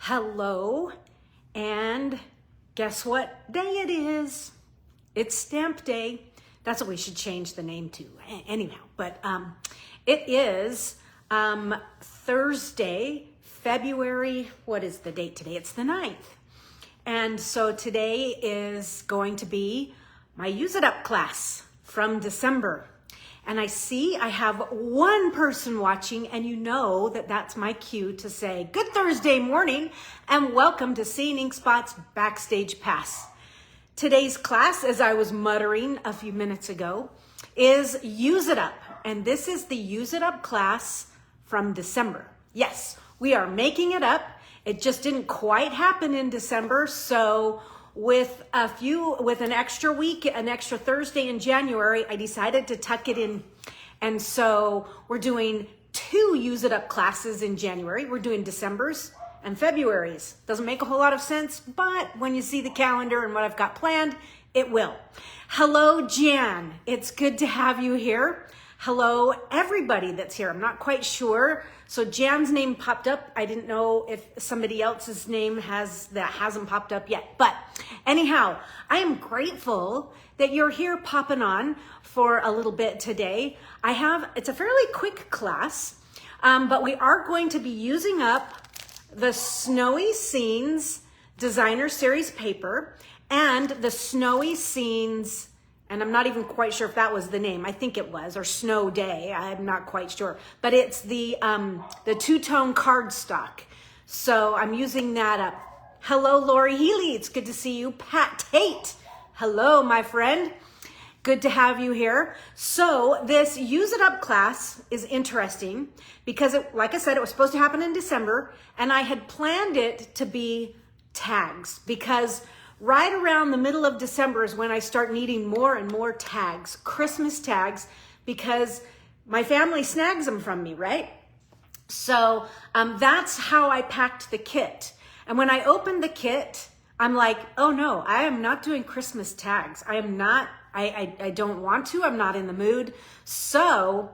Hello, and guess what day it is? It's Stamp Day. That's what we should change the name to anyhow. But it is Thursday, February, what is the date today? It's the 9th. And so today is going to be my Use It Up class from December. And I see I have one person watching, and you know that that's my cue to say good Thursday morning and welcome to Seeing Ink Spot's Backstage Pass. Today's class, as I was muttering a few minutes ago, is Use It Up. And this is the Use It Up class from December. Yes, we are making it up. It just didn't quite happen in December, so with an extra week, an extra Thursday in January, I decided to tuck it in. And so we're doing 2 Use It Up classes in January. We're doing December's and February's. Doesn't make a whole lot of sense, but when you see the calendar and what I've got planned, it will. Hello, Jan. It's good to have you here. Hello, everybody that's here. I'm not quite sure. So Jan's name popped up. I didn't know if somebody else's name hasn't popped up yet. But anyhow, I am grateful that you're here popping on for a little bit today. It's a fairly quick class, but we are going to be using up the Snowy Scenes Designer Series paper and the Snowy Scenes, and I'm not even quite sure if that was the name. I think it was, or Snow Day. I'm not quite sure. But it's the two-tone cardstock. So I'm using that up. Hello, Lori Healy. It's good to see you. Pat Tate. Hello, my friend. Good to have you here. So this Use It Up class is interesting because, like I said, it was supposed to happen in December, and I had planned it to be tags because right around the middle of December is when I start needing more and more tags, Christmas tags, because my family snags them from me, right? So that's how I packed the kit. And when I opened the kit, I'm like, oh no, I am not doing Christmas tags. I don't want to, I'm not in the mood. So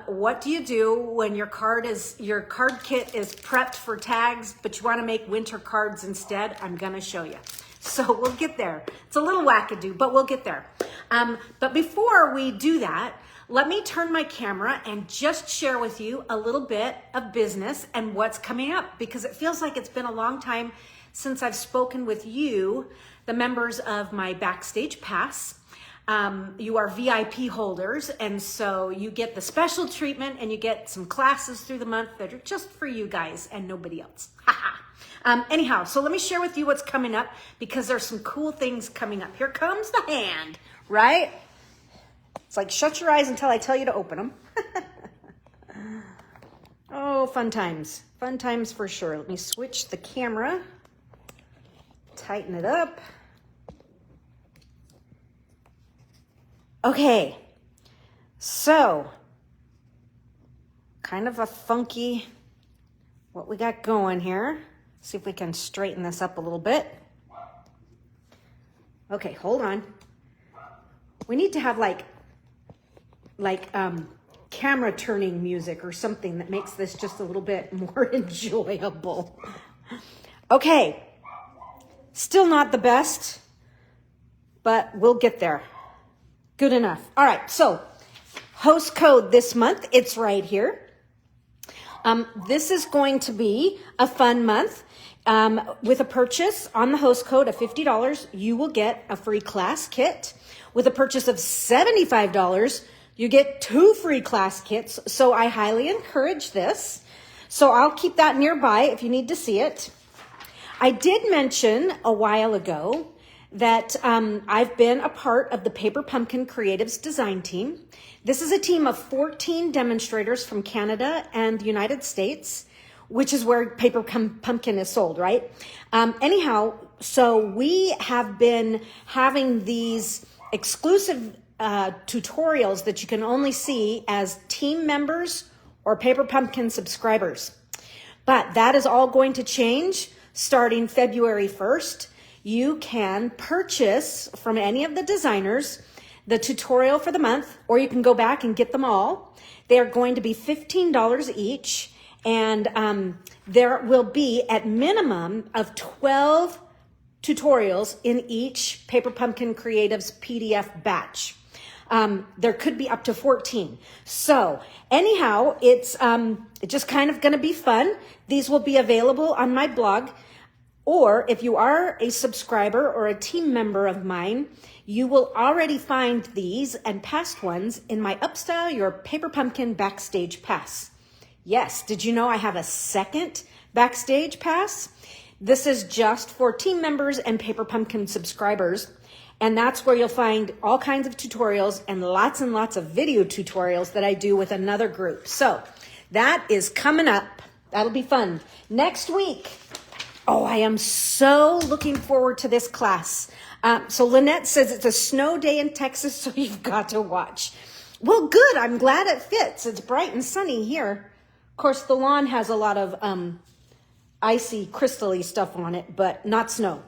what do you do when your card kit is prepped for tags, but you want to make winter cards instead? I'm gonna show you. So we'll get there. It's a little wackadoo, but we'll get there. But before we do that, let me turn my camera and just share with you a little bit of business and what's coming up, because it feels like it's been a long time since I've spoken with you, the members of my Backstage Pass. You are VIP holders, and so you get the special treatment and you get some classes through the month that are just for you guys and nobody else. Anyhow, so let me share with you what's coming up, because there's some cool things coming up. Here comes the hand, right? It's like, shut your eyes until I tell you to open them. Oh, fun times. Fun times for sure. Let me switch the camera, tighten it up. Okay, so kind of a funky, what we got going here. See if we can straighten this up a little bit. Okay, hold on. We need to have like camera turning music or something that makes this just a little bit more enjoyable. Okay, still not the best, but we'll get there. Good enough. All right, so host code this month, it's right here. This is going to be a fun month. With a purchase on the host code of $50, you will get a free class kit. With a purchase of $75, you get 2 free class kits. So I highly encourage this. So I'll keep that nearby if you need to see it. I did mention a while ago that I've been a part of the Paper Pumpkin Creatives design team. This is a team of 14 demonstrators from Canada and the United States, which is where Paper Pumpkin is sold, right? Anyhow, so we have been having these exclusive tutorials that you can only see as team members or Paper Pumpkin subscribers. But that is all going to change starting February 1st. You can purchase from any of the designers the tutorial for the month, or you can go back and get them all. They are going to be $15 each. And there will be at minimum of 12 tutorials in each Paper Pumpkin Creatives PDF batch. There could be up to 14. So anyhow, it's just kind of going to be fun. These will be available on my blog. Or if you are a subscriber or a team member of mine, you will already find these and past ones in my Upstyle Your Paper Pumpkin Backstage Pass. Yes, did you know I have a second Backstage Pass? This is just for team members and Paper Pumpkin subscribers. And that's where you'll find all kinds of tutorials and lots of video tutorials that I do with another group. So that is coming up. That'll be fun. Next week. Oh, I am so looking forward to this class. So Lynette says it's a snow day in Texas, so you've got to watch. Well, good. I'm glad it fits. It's bright and sunny here. Of course, the lawn has a lot of icy, crystally stuff on it, but not snow.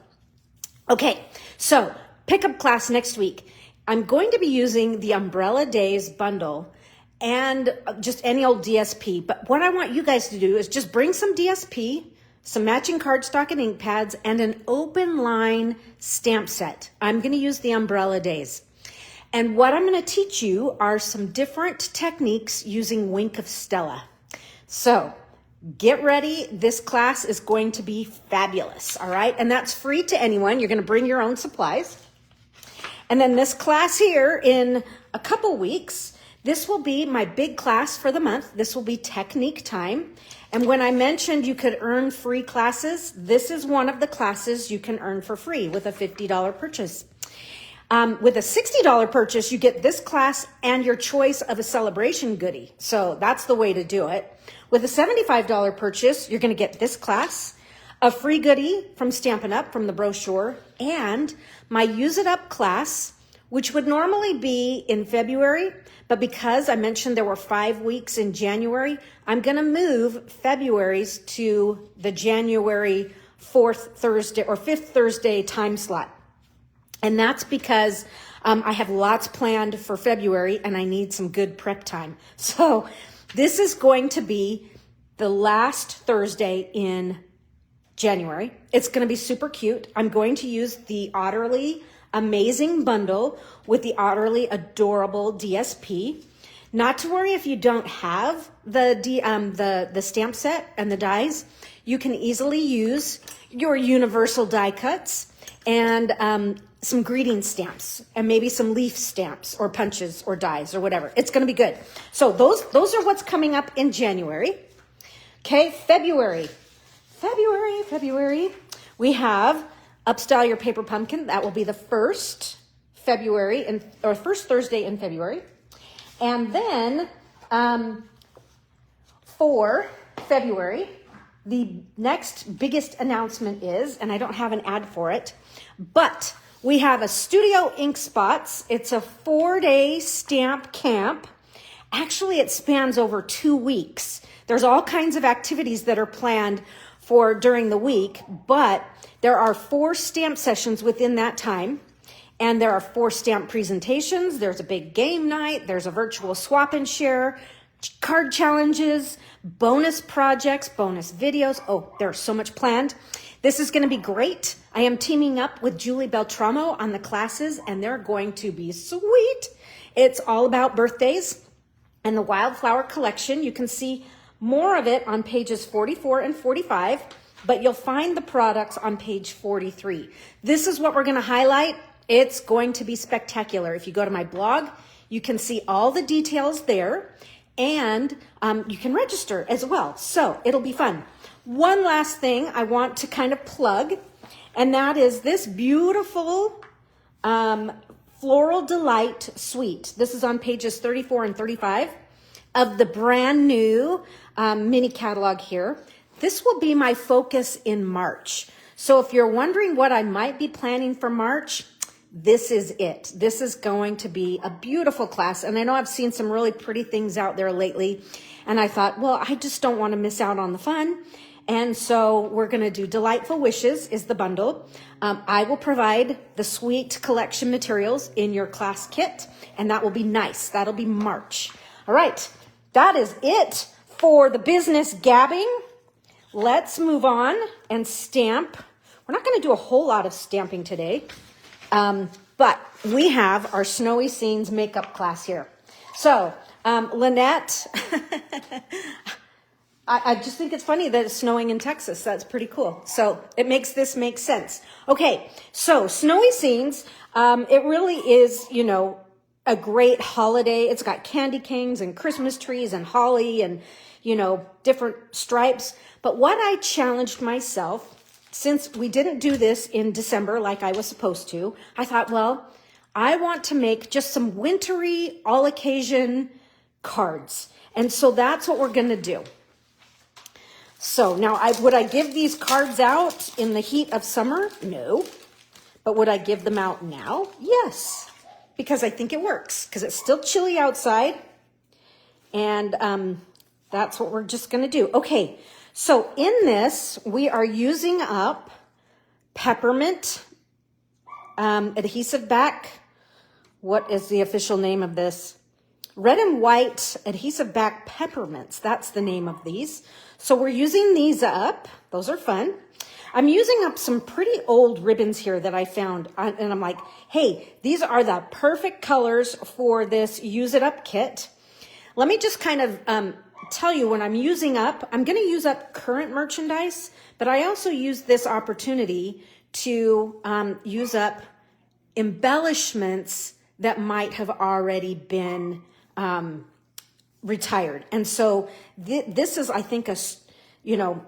Okay, so pickup class next week. I'm going to be using the Umbrella Days bundle and just any old DSP. But what I want you guys to do is just bring some DSP, some matching cardstock and ink pads, and an open line stamp set. I'm going to use the Umbrella Days. And what I'm going to teach you are some different techniques using Wink of Stella. So get ready. This class is going to be fabulous. All right. And that's free to anyone. You're going to bring your own supplies. And then this class here in a couple weeks, this will be my big class for the month. This will be technique time. And when I mentioned you could earn free classes, this is one of the classes you can earn for free with a $50 purchase. With a $60 purchase, you get this class and your choice of a celebration goodie. So that's the way to do it. With a $75 purchase, you're going to get this class, a free goodie from Stampin' Up! From the brochure, and my Use It Up class, which would normally be in February, but because I mentioned there were 5 weeks in January, I'm going to move February's to the January 4th Thursday or 5th Thursday time slot. And that's because I have lots planned for February and I need some good prep time. So this is going to be the last Thursday in January. It's going to be super cute. I'm going to use the Otterly Amazing Bundle with the Otterly Adorable DSP. Not to worry if you don't have the stamp set and the dies. You can easily use your universal die cuts and some greeting stamps and maybe some leaf stamps or punches or dies or whatever. It's going to be good. So those are what's coming up in January. Okay, February. We have Upstyle Your Paper Pumpkin. That will be the first first Thursday in February. And then for February, the next biggest announcement is, and I don't have an ad for it, but we have a Studio Ink Spots. It's a 4-day stamp camp. Actually, it spans over 2 weeks. There's all kinds of activities that are planned for during the week, but there are 4 stamp sessions within that time, and there are 4 stamp presentations. There's a big game night. There's a virtual swap and share, card challenges, bonus projects, bonus videos. Oh, there's so much planned. This is going to be great. I am teaming up with Julie Beltramo on the classes, and they're going to be sweet. It's all about birthdays and the Wildflower Collection. You can see more of it on pages 44 and 45, but you'll find the products on page 43. This is what we're going to highlight. It's going to be spectacular. If you go to my blog, you can see all the details there, and you can register as well. So it'll be fun. One last thing I want to kind of plug, and that is this beautiful Floral Delight Suite. This is on pages 34 and 35 of the brand new mini catalog here. This will be my focus in March. So if you're wondering what I might be planning for March, this is it. This is going to be a beautiful class. And I know I've seen some really pretty things out there lately. And I thought, well, I just don't want to miss out on the fun. And so we're going to do Delightful Wishes is the bundle. I will provide the sweet collection materials in your class kit, and that will be nice. That'll be March. All right. That is it for the business gabbing. let's move on and stamp. We're not going to do a whole lot of stamping today, but we have our Snowy Scenes makeup class here. So, Lynette, I just think it's funny that it's snowing in Texas. That's pretty cool. So it makes this make sense. Okay, so Snowy Scenes, it really is, you know, a great holiday. It's got candy canes and Christmas trees and holly and, you know, different stripes. But what I challenged myself, since we didn't do this in December like I was supposed to, I thought, well, I want to make just some wintry, all occasion cards. And so that's what we're going to do. So now, would I give these cards out in the heat of summer? No. But would I give them out now? Yes. Because I think it works. Because it's still chilly outside. And that's what we're just going to do. Okay. So in this, we are using up peppermint adhesive back. What is the official name of this? Red and white adhesive back peppermints. That's the name of these. So we're using these up. Those are fun. I'm using up some pretty old ribbons here that I found. And I'm like, hey, these are the perfect colors for this Use It Up kit. Let me just kind of tell you when I'm using up, I'm going to use up current merchandise, but I also use this opportunity to use up embellishments that might have already been retired. And so this is, I think, a, you know,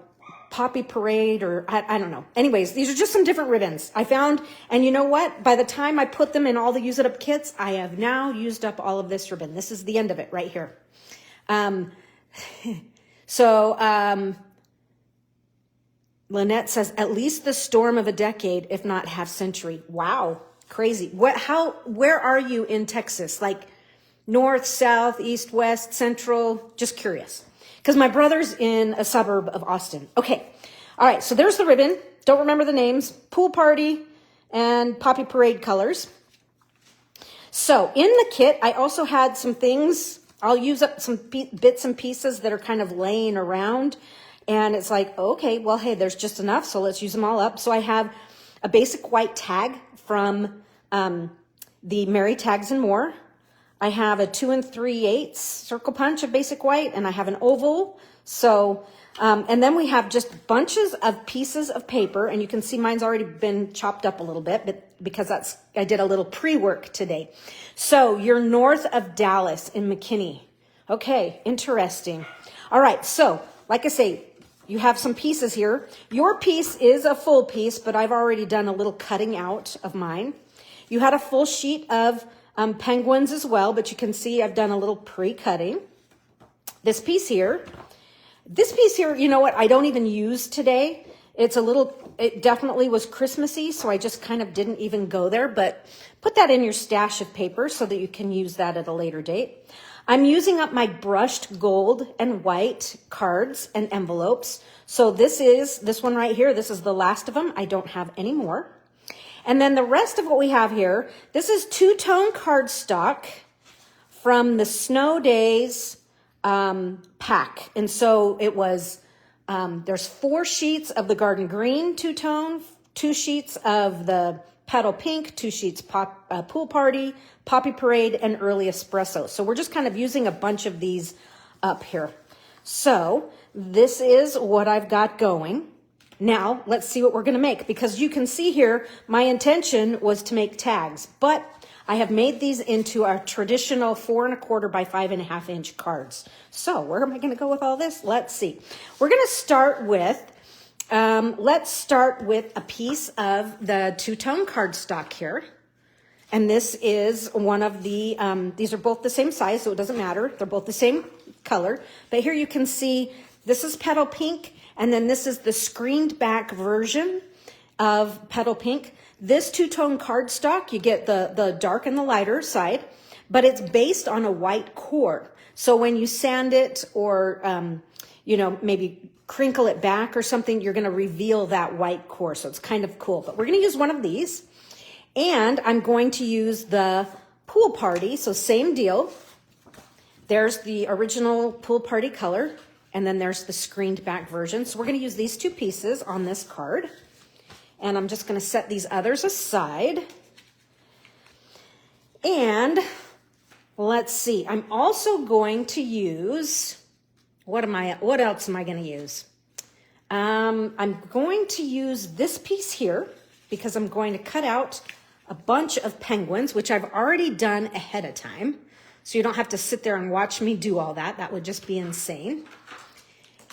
Poppy Parade, or I don't know. Anyways, these are just some different ribbons I found. And you know what? By the time I put them in all the Use It Up kits, I have now used up all of this ribbon. This is the end of it right here. Lynette says, at least the storm of a decade, if not half century. Wow. Crazy. Where are you in Texas? Like north, south, east, west, central? Just curious. Because my brother's in a suburb of Austin. Okay. All right. So there's the ribbon. Don't remember the names. Pool Party and Poppy Parade colors. So in the kit, I also had some things. I'll use up some bits and pieces that are kind of laying around. And it's like, okay, well, hey, there's just enough. So let's use them all up. So I have a basic white tag from the Merry Tags and More. I have a 2 3/8 circle punch of basic white, and I have an oval. So, and then we have just bunches of pieces of paper, and you can see mine's already been chopped up a little bit, but because I did a little pre-work today. So you're north of Dallas in McKinney. Okay, interesting. All right, so like I say, you have some pieces here. Your piece is a full piece, but I've already done a little cutting out of mine. You had a full sheet of penguins as well, but you can see I've done a little pre-cutting. This piece here, you know what, I don't even use today. It definitely was Christmassy, so I just kind of didn't even go there, but put that in your stash of paper so that you can use that at a later date. I'm using up my brushed gold and white cards and envelopes. So this one right here, this is the last of them. I don't have any more. And then the rest of what we have here, this is two-tone cardstock from the Snow Days pack. And so it was, there's 4 sheets of the Garden Green two-tone, 2 sheets of the Petal Pink, 2 sheets Pool Party, Poppy Parade, and Early Espresso. So we're just kind of using a bunch of these up here. So this is what I've got going. Now, let's see what we're going to make, because you can see here, my intention was to make tags, but I have made these into our traditional 4 1/4 by 5 1/2 inch cards. So where am I going to go with all this? Let's see. We're going to start with, let's start with a piece of the two-tone cardstock here. And this is one of the, these are both the same size, so it doesn't matter. They're both the same color. But here you can see, this is Petal Pink. And then this is the screened back version of Petal Pink. This two-tone cardstock, you get the dark and the lighter side, but it's based on a white core. So when you sand it or, you know, maybe crinkle it back or something, you're going to reveal that white core. So it's kind of cool. But we're going to use one of these. And I'm going to use the Pool Party. So same deal. There's the original Pool Party color. And then there's the screened back version. So we're going to use these two pieces on this card. And I'm just going to set these others aside. And let's see, I'm also going to use, what else am I going to use? I'm going to use this piece here because I'm going to cut out a bunch of penguins, which I've already done ahead of time. So you don't have to sit there and watch me do all that. That would just be insane.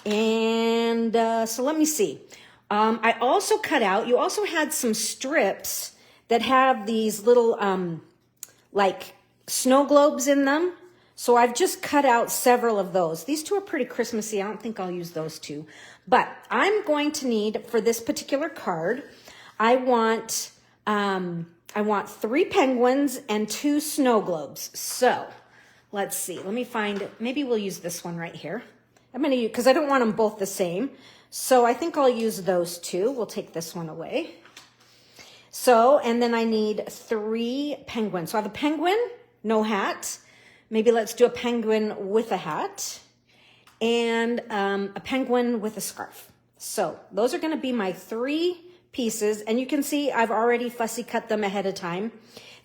And so let me see. I also cut out, you also had some strips that have these little like snow globes in them. So I've just cut out several of those. These two are pretty Christmassy. I don't think I'll use those two. But I'm going to need, for this particular card, I want 3 penguins and 2 snow globes. So let's see. Let me find, maybe we'll use this one right here. I'm going to use, because I don't want them both the same. So I think I'll use those 2. We'll take this one away. So, and then I need 3 penguins. So I have a penguin, no hat. Maybe let's do a penguin with a hat. And a penguin with a scarf. So those are going to be my 3 pieces. And you can see I've already fussy cut them ahead of time.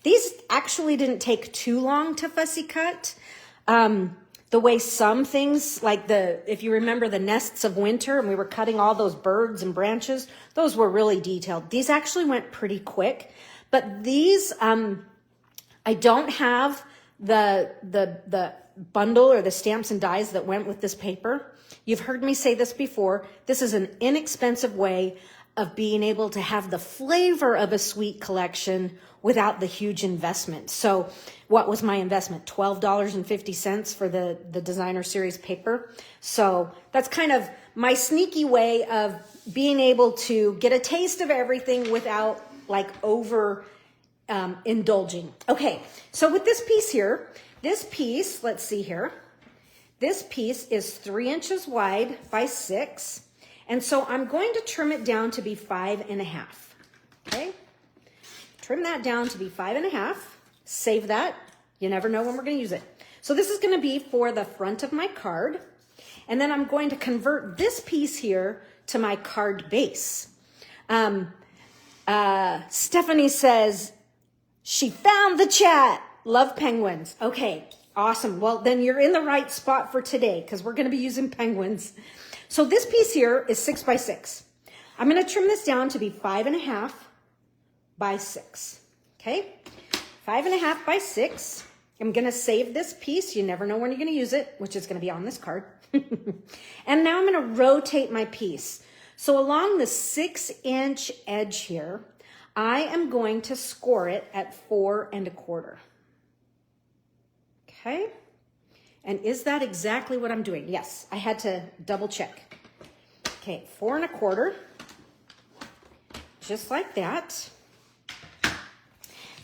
These actually didn't take too long to fussy cut. The way some things, like if you remember the nests of winter and we were cutting all those birds and branches, those were really detailed. These actually went pretty quick, but these, I don't have the bundle or the stamps and dies that went with this paper. You've heard me say this before. This is an inexpensive way of being able to have the flavor of a sweet collection without the huge investment. So what was my investment? $12.50 for the designer series paper. So that's kind of my sneaky way of being able to get a taste of everything without like over indulging. Okay, so with this piece here, let's see here. This piece is 3 inches wide by 6. And so I'm going to trim it down to be 5.5. Okay, trim that down to be 5.5. Save that. You never know when we're going to use it. So this is going to be for the front of my card. And then I'm going to convert this piece here to my card base. Stephanie says, she found the chat. Love penguins. Okay, awesome. Well, then you're in the right spot for today because we're going to be using penguins. So this piece here is 6 by 6. I'm going to trim this down to be 5.5 by 6. Okay, 5.5 by 6. I'm going to save this piece. You never know when you're going to use it, which is going to be on this card. And now I'm going to rotate my piece. So along the 6-inch edge here, I am going to score it at 4 1/4. Okay. And is that exactly what I'm doing? Yes, I had to double check. Okay, 4 1/4, just like that.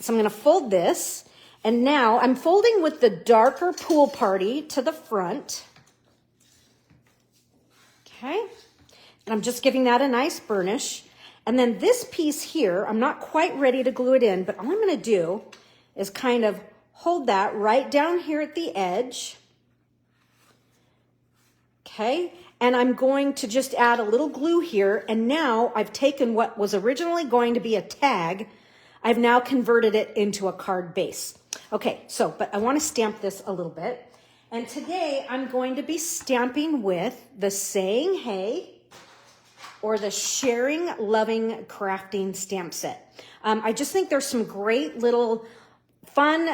So I'm going to fold this, and now I'm folding with the darker pool party to the front. Okay, and I'm just giving that a nice burnish. And then this piece here, I'm not quite ready to glue it in, but all I'm going to do is kind of hold that right down here at the edge. Okay, and I'm going to just add a little glue here, and now I've taken what was originally going to be a tag, I've now converted it into a card base. Okay, so, but I want to stamp this a little bit, and today I'm going to be stamping with the Saying Hey or the Sharing Loving Crafting stamp set. I just think there's some great little fun.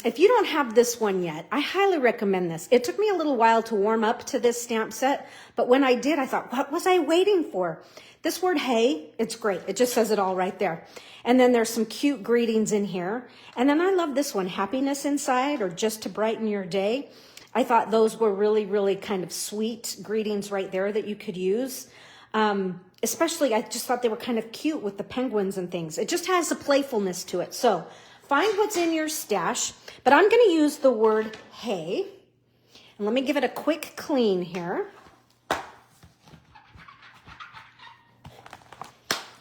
If you don't have this one yet, I highly recommend this. It took me a little while to warm up to this stamp set, but when I did, I thought, what was I waiting for? This word, hey, it's great. It just says it all right there. And then there's some cute greetings in here. And then I love this one, happiness inside, or just to brighten your day. I thought those were really, really kind of sweet greetings right there that you could use. Especially, I just thought they were kind of cute with the penguins and things. It just has a playfulness to it. So find what's in your stash, but I'm going to use the word hey. And let me give it a quick clean here.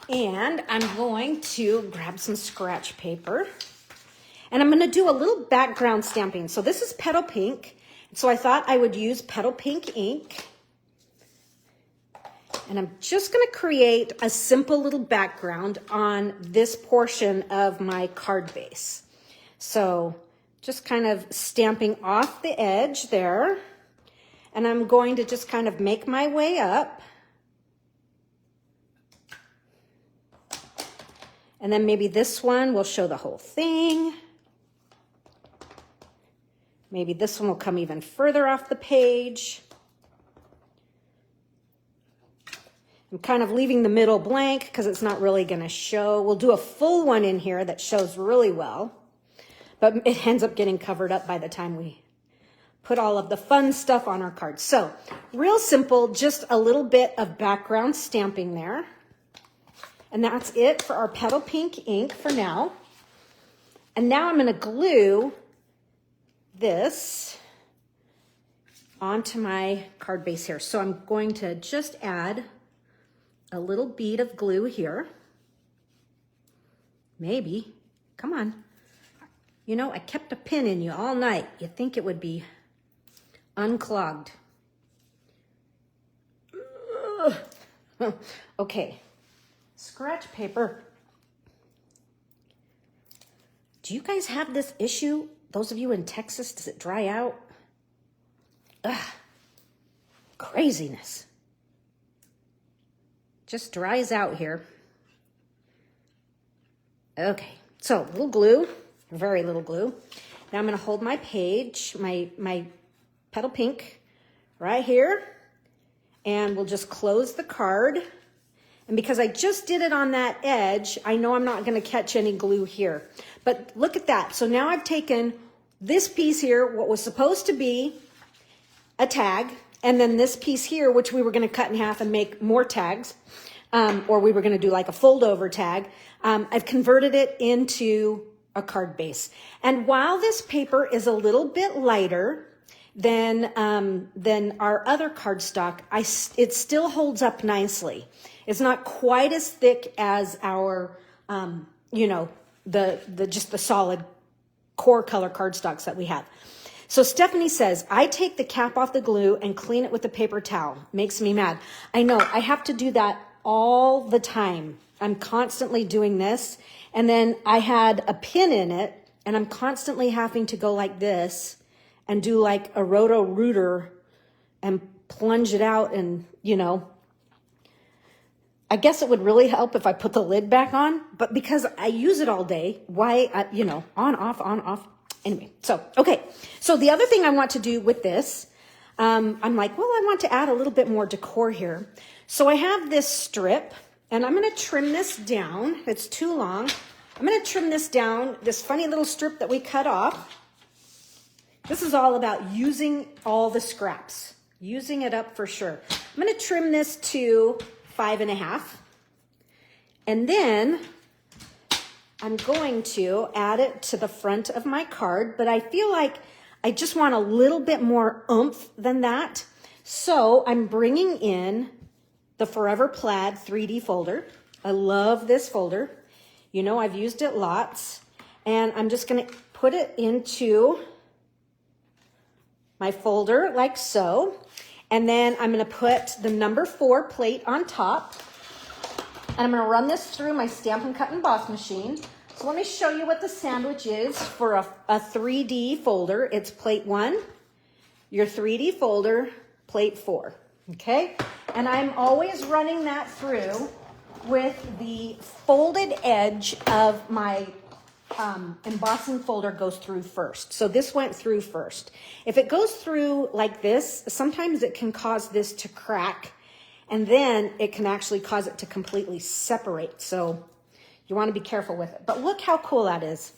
And I'm going to grab some scratch paper. And I'm going to do a little background stamping. So this is Petal Pink. So I thought I would use Petal Pink ink. And I'm just going to create a simple little background on this portion of my card base. So just kind of stamping off the edge there. And I'm going to just kind of make my way up. And then maybe this one will show the whole thing. Maybe this one will come even further off the page. I'm kind of leaving the middle blank because it's not really going to show. We'll do a full one in here that shows really well, but it ends up getting covered up by the time we put all of the fun stuff on our cards. So real simple, just a little bit of background stamping there. And that's it for our petal pink ink for now. And now I'm going to glue this onto my card base here. So I'm going to just add a little bead of glue here. Maybe. Come on. You know, I kept a pin in you all night. You'd think it would be unclogged. Okay. Scratch paper. Do you guys have this issue? Those of you in Texas, does it dry out? Ugh. Craziness. Just dries out here. Okay, so little glue, very little glue. Now I'm going to hold my page, my petal pink right here, and we'll just close the card. And because I just did it on that edge, I know I'm not going to catch any glue here. But look at that. So now I've taken this piece here, what was supposed to be a tag, and then this piece here, which we were going to cut in half and make more tags, or we were going to do like a fold over tag. I've converted it into a card base. And while this paper is a little bit lighter than our other cardstock, it still holds up nicely. It's not quite as thick as our, you know, just the solid core color cardstocks that we have. So Stephanie says, I take the cap off the glue and clean it with a paper towel. Makes me mad. I know, I have to do that all the time. I'm constantly doing this. And then I had a pin in it and I'm constantly having to go like this and do like a roto-rooter and plunge it out. And, you know, I guess it would really help if I put the lid back on, but because I use it all day, why, you know, on, off. Anyway, so, okay. So the other thing I want to do with this, I'm like, well, I want to add a little bit more decor here. So I have this strip and I'm going to trim this down. It's too long. I'm going to trim this down, this funny little strip that we cut off. This is all about using all the scraps, using it up for sure. I'm going to trim this to 5.5. And then I'm going to add it to the front of my card, but I feel like I just want a little bit more oomph than that. So I'm bringing in the Forever Plaid 3D folder. I love this folder. You know, I've used it lots. And I'm just going to put it into my folder like so. And then I'm going to put the number 4 plate on top. And I'm going to run this through my Stampin' Cut and Emboss machine. So let me show you what the sandwich is for a 3D folder. It's plate 1, your 3D folder, plate 4. Okay? And I'm always running that through with the folded edge of my embossing folder goes through first. So this went through first. If it goes through like this, sometimes it can cause this to crack, and then it can actually cause it to completely separate. So you want to be careful with it. But look how cool that is.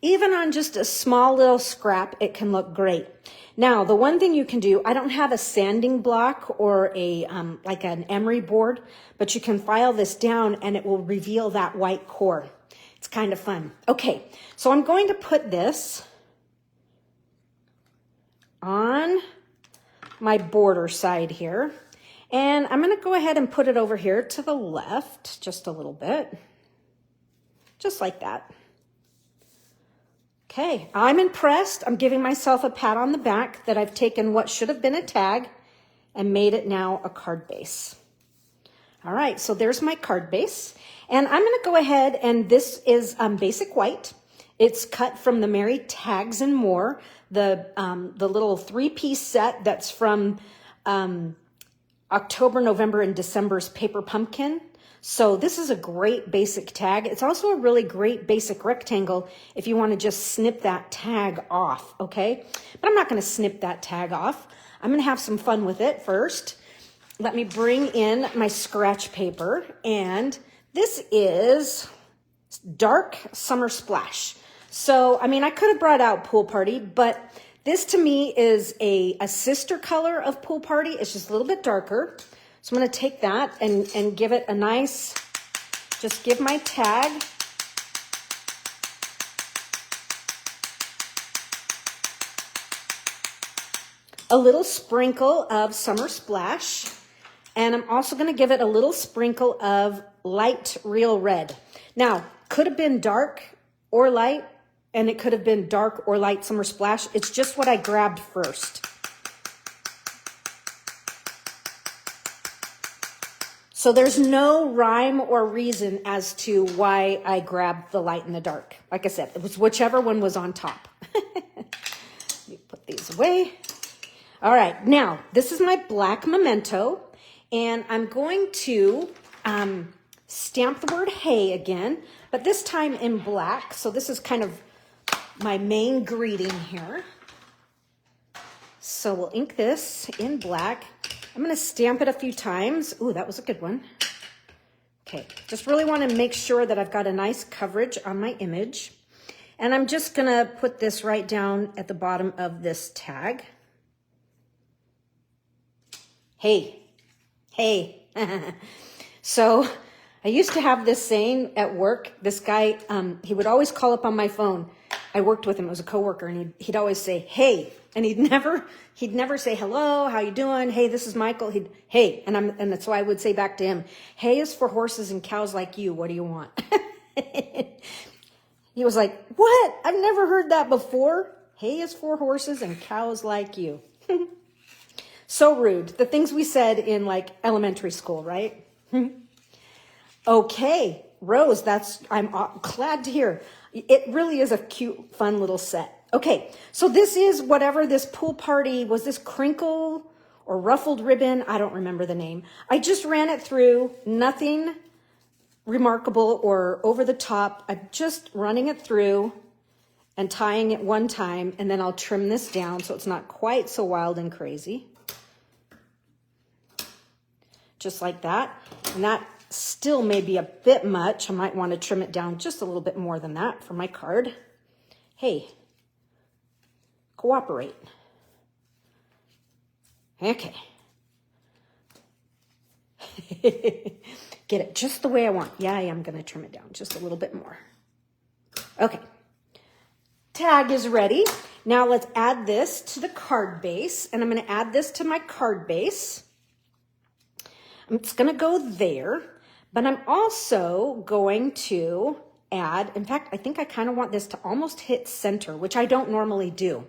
Even on just a small little scrap, it can look great. Now, the one thing you can do, I don't have a sanding block or a like an emery board, but you can file this down and it will reveal that white core. It's kind of fun. Okay, so I'm going to put this on my border side here. And I'm going to go ahead and put it over here to the left just a little bit. Just like that. Okay, I'm impressed. I'm giving myself a pat on the back that I've taken what should have been a tag and made it now a card base. All right, so there's my card base. And I'm gonna go ahead, and this is basic white. It's cut from the Merry Tags and More, the little 3-piece set that's from October, November, and December's Paper Pumpkin. So this is a great basic tag. It's also a really great basic rectangle if you want to just snip that tag off, okay? But I'm not going to snip that tag off. I'm going to have some fun with it first. Let me bring in my scratch paper, and this is Dark Summer Splash. So, I mean, I could have brought out Pool Party, but this to me is a sister color of Pool Party. It's just a little bit darker. So I'm going to take that and give it a nice, just give my tag a little sprinkle of Summer Splash. And I'm also going to give it a little sprinkle of light real red. Now, could have been dark or light, and it could have been dark or light Summer Splash. It's just what I grabbed first. So there's no rhyme or reason as to why I grabbed the light and the dark. Like I said, it was whichever one was on top. Let me put these away. All right, now this is my black memento, and I'm going to stamp the word hey again, but this time in black. So this is kind of my main greeting here. So we'll ink this in black. I'm going to stamp it a few times. Ooh, that was a good one. Okay, just really want to make sure that I've got a nice coverage on my image. And I'm just going to put this right down at the bottom of this tag. Hey, hey. So I used to have this saying at work. This guy, he would always call up on my phone. I worked with him, it was a coworker, and he'd always say, hey, and he'd never say, hello, how you doing? Hey, this is Michael. Hey, and so I would say back to him, hey is for horses and cows like you. What do you want? He was like, what? I've never heard that before. Hay is for horses and cows like you. So rude. The things we said in like elementary school, right? Okay, Rose, I'm glad to hear. It really is a cute, fun little set. Okay, so this is whatever this Pool Party, was this crinkle or ruffled ribbon? I don't remember the name. I just ran it through, nothing remarkable or over the top. I'm just running it through and tying it one time, and then I'll trim this down so it's not quite so wild and crazy. Just like that. And that still may be a bit much. I might want to trim it down just a little bit more than that for my card. Hey, cooperate. Okay. Get it just the way I want. Yeah, I am going to trim it down just a little bit more. Okay. Tag is ready. Now let's add this to the card base, and I'm going to add this to my card base. It's going to go there, but I'm also going to add, in fact, I think I kind of want this to almost hit center, which I don't normally do.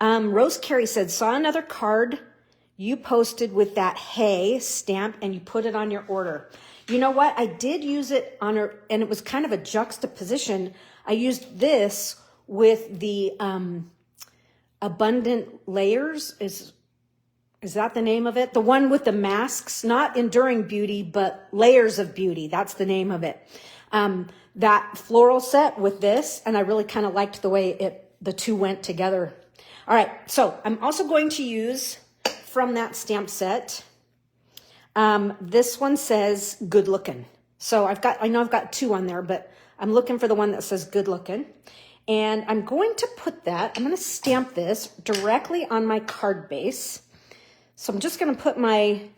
Rose Carey said, saw another card you posted with that hay stamp and you put it on your order. You know what? I did use it on her, and it was kind of a juxtaposition. I used this with the Abundant Layers. Is that the name of it? The one with the masks, not Enduring Beauty, but Layers of Beauty. That's the name of it. That floral set with this, and I really kind of liked the way the two went together. All right, so I'm also going to use from that stamp set. This one says good looking. So I know I've got two on there, but I'm looking for the one that says good looking. And I'm going to put that, I'm going to stamp this directly on my card base. So I'm just going to put my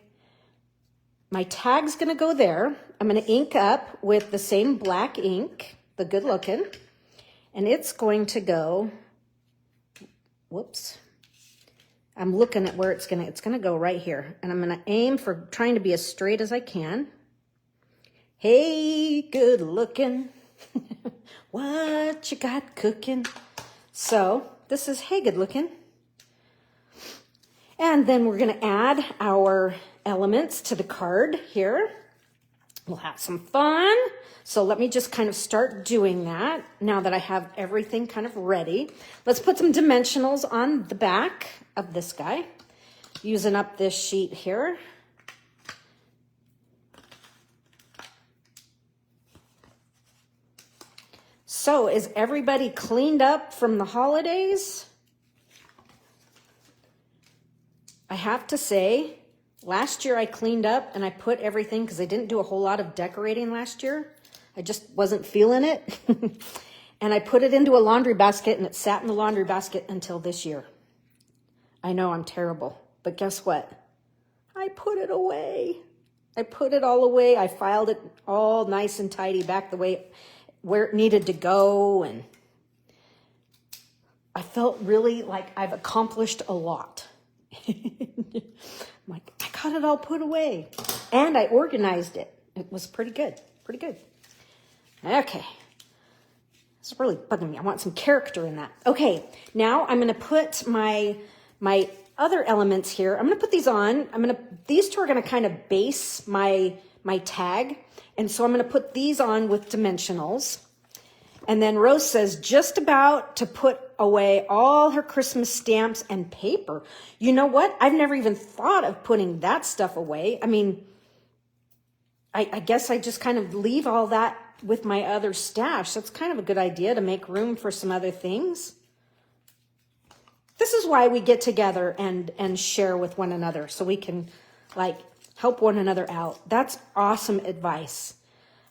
tag's going to go there. I'm going to ink up with the same black ink, the good looking, and it's going to go, whoops. I'm looking at where it's going to go right here. And I'm going to aim for trying to be as straight as I can. Hey, good looking. What you got cooking? So this is hey, good looking. And then we're going to add our elements to the card here. We'll have some fun. So let me just kind of start doing that now that I have everything kind of ready. Let's put some dimensionals on the back of this guy, using up this sheet here. So is everybody cleaned up from the holidays? I have to say, last year I cleaned up and I put everything, because I didn't do a whole lot of decorating last year. I just wasn't feeling it. And I put it into a laundry basket, and it sat in the laundry basket until this year. I know I'm terrible, but guess what? I put it away. I put it all away. I filed it all nice and tidy back the way where it needed to go. And I felt really like I've accomplished a lot. I'm like, I got it all put away. And I organized it. It was pretty good. Pretty good. Okay. It's really bugging me. I want some character in that. Okay. Now I'm going to put my other elements here. I'm going to put these on. These two are going to kind of base my tag. And so I'm going to put these on with dimensionals. And then Rose says just about to put away all her Christmas stamps and paper. You know what? I've never even thought of putting that stuff away. I mean, I guess I just kind of leave all that with my other stash. That's kind of a good idea to make room for some other things. This is why we get together and share with one another, so we can like help one another out. That's awesome advice.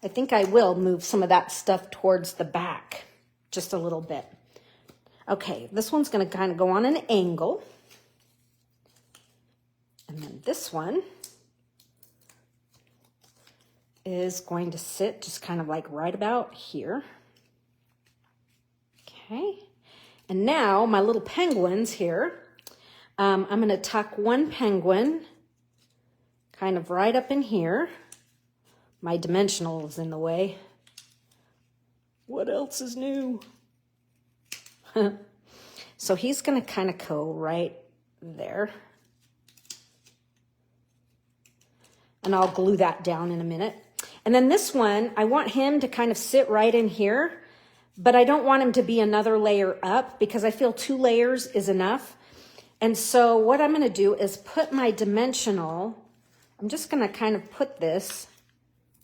I think I will move some of that stuff towards the back just a little bit. Okay, this one's going to kind of go on an angle. And then this one is going to sit just kind of like right about here. Okay. And now my little penguins here, I'm going to tuck one penguin kind of right up in here. My dimensional is in the way. What else is new? So he's going to kind of go right there. And I'll glue that down in a minute. And then this one, I want him to kind of sit right in here, but I don't want him to be another layer up because I feel 2 layers is enough. And so what I'm going to do is put my dimensional, I'm just going to kind of put this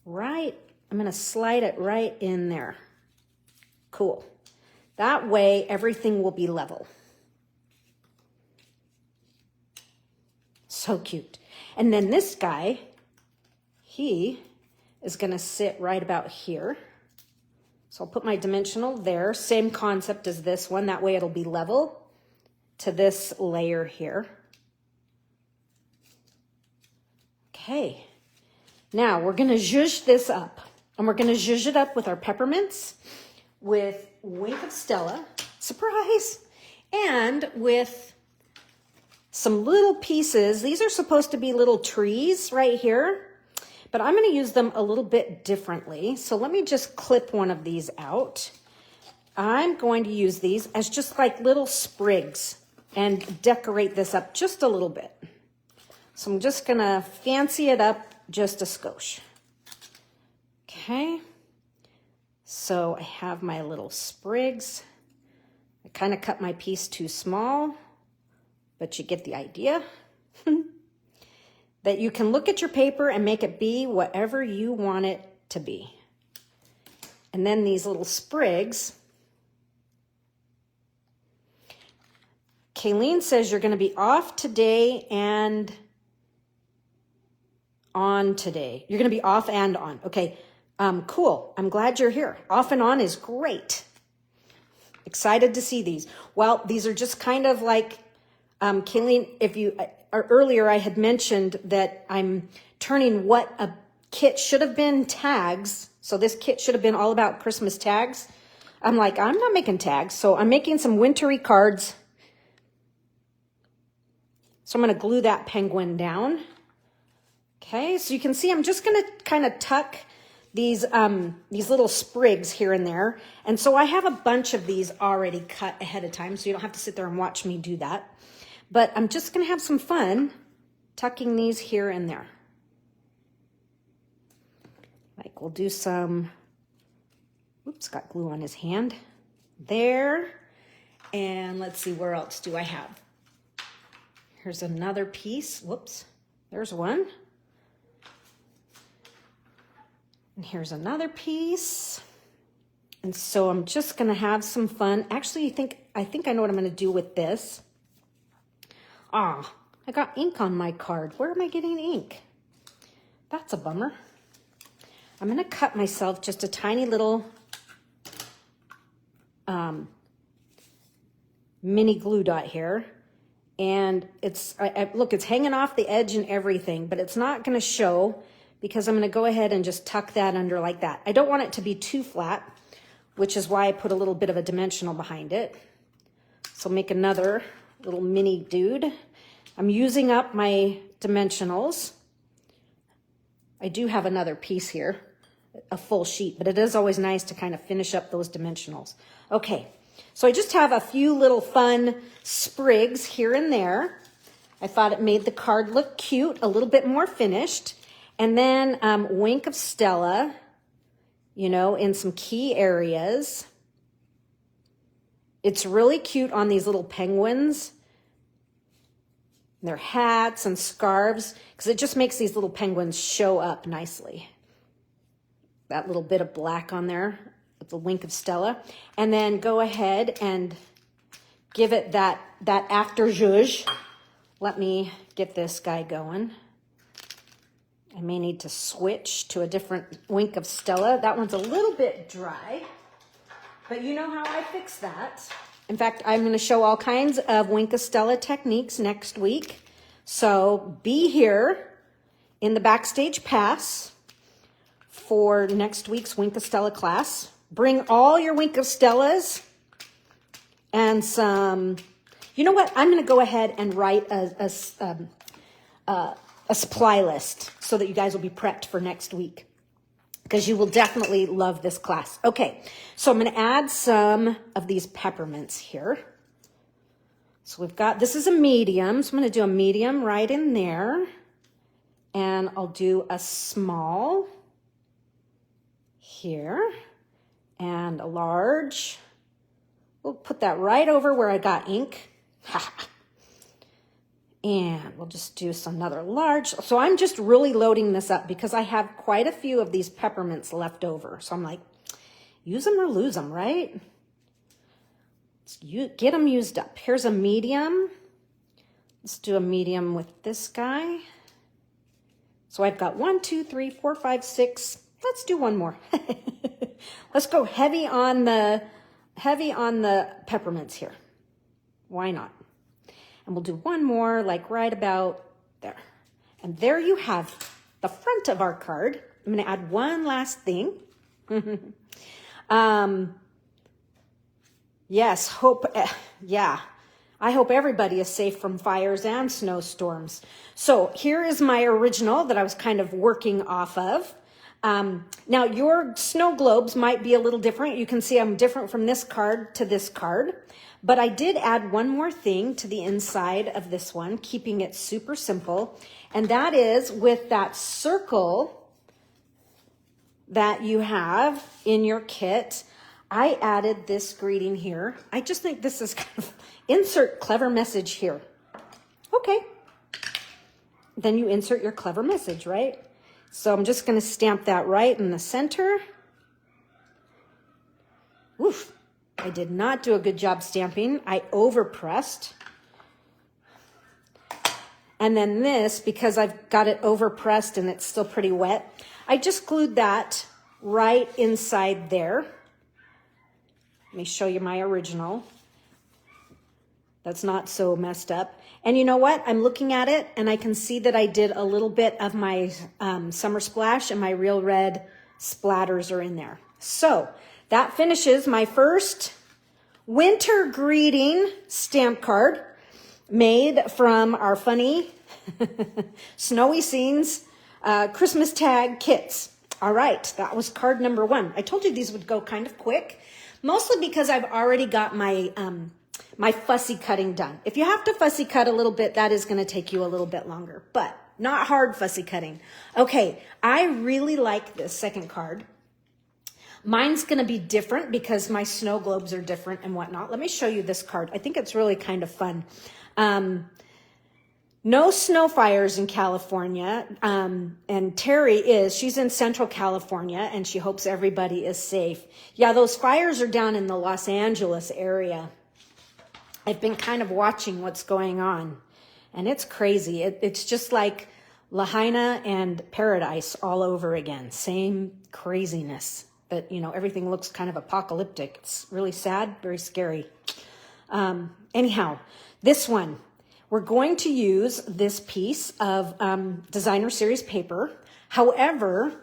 right, I'm going to slide it right in there. Cool. That way everything will be level. So cute. And then this guy, he is going to sit right about here. So I'll put my dimensional there. Same concept as this one. That way it'll be level to this layer here. Okay. Now we're going to zhuzh this up. And we're going to zhuzh it up with our peppermints, with Wink of Stella, surprise, and with some little pieces. These are supposed to be little trees right here, but I'm going to use them a little bit differently. So let me just clip one of these out. I'm going to use these as just like little sprigs and decorate this up just a little bit. So I'm just going to fancy it up just a skosh. Okay. So I have my little sprigs. I kind of cut my piece too small, but you get the idea. That you can look at your paper and make it be whatever you want it to be. And then these little sprigs. Kayleen says you're going to be off today and on today. You're going to be off and on. Okay, cool. I'm glad you're here. Off and on is great. Excited to see these. Well, these are just kind of like, Kayleen, if you, earlier I had mentioned that I'm turning what a kit should have been tags. So this kit should have been all about Christmas tags. I'm like, I'm not making tags. So I'm making some wintry cards. So I'm going to glue that penguin down. Okay, so you can see I'm just going to kind of tuck these little sprigs here and there. And so I have a bunch of these already cut ahead of time, so you don't have to sit there and watch me do that. But I'm just going to have some fun tucking these here and there. Like we'll do some, oops, got glue on his hand. There. And let's see, where else do I have? Here's another piece. Whoops, there's one. And here's another piece. And so I'm just gonna have some fun. Actually, I think I know what I'm gonna do with this. Ah, I got ink on my card. Where am I getting ink? That's a bummer. I'm gonna cut myself just a tiny little mini glue dot here. And it's, look, it's hanging off the edge and everything, but it's not gonna show because I'm gonna go ahead and just tuck that under like that. I don't want it to be too flat, which is why I put a little bit of a dimensional behind it. So make another little mini dude. I'm using up my dimensionals. I do have another piece here, a full sheet, but it is always nice to kind of finish up those dimensionals. Okay, so I just have a few little fun sprigs here and there. I thought it made the card look cute, a little bit more finished. And then Wink of Stella, you know, in some key areas. It's really cute on these little penguins, their hats and scarves, because it just makes these little penguins show up nicely. That little bit of black on there with the Wink of Stella. And then go ahead and give it that after zhuzh. Let me get this guy going. I may need to switch to a different Wink of Stella. That one's a little bit dry, but you know how I fix that. In fact, I'm going to show all kinds of Wink of Stella techniques next week. So be here in the Backstage Pass for next week's Wink of Stella class. Bring all your Wink of Stellas and some, you know what? I'm going to go ahead and write a supply list so that you guys will be prepped for next week, because you will definitely love this class. Okay, so I'm going to add some of these peppermints here. So we've got, this is a medium, so I'm going to do a medium right in there. And I'll do a small here and a large. We'll put that right over where I got ink. And we'll just do another large. So I'm just really loading this up because I have quite a few of these peppermints left over. So I'm like, use them or lose them, right? Get them used up. Here's a medium. Let's do a medium with this guy. So I've got 1, 2, 3, 4, 5, 6. Let's do one more. Let's go heavy on the peppermints here. Why not? And we'll do one more, like right about there. And there you have the front of our card. I'm going to add one last thing. Yes, I hope everybody is safe from fires and snowstorms. So here is my original that I was kind of working off of. Now your snow globes might be a little different. You can see I'm different from this card to this card. But I did add one more thing to the inside of this one, keeping it super simple. And that is with that circle that you have in your kit, I added this greeting here. I just think this is kind of, insert clever message here. Okay. Then you insert your clever message, right? So I'm just going to stamp that right in the center. Oof. I did not do a good job stamping. I overpressed. And then this, because I've got it overpressed and it's still pretty wet, I just glued that right inside there. Let me show you my original. That's not so messed up. And you know what? I'm looking at it and I can see that I did a little bit of my Summer Splash, and my Real Red splatters are in there. So that finishes my first winter greeting stamp card made from our funny Snowy Scenes Christmas tag kits. All right, that was card number 1. I told you these would go kind of quick, mostly because I've already got my my fussy cutting done. If you have to fussy cut a little bit, that is going to take you a little bit longer. But not hard fussy cutting. Okay, I really like this second card. Mine's going to be different because my snow globes are different and whatnot. Let me show you this card. I think it's really kind of fun. No snow fires in California. And Terry she's in Central California and she hopes everybody is safe. Yeah, those fires are down in the Los Angeles area. I've been kind of watching what's going on and it's crazy. It's just like Lahaina and Paradise all over again. Same craziness. But, you know, everything looks kind of apocalyptic. It's really sad, very scary. Anyhow, this one, we're going to use this piece of designer series paper. However,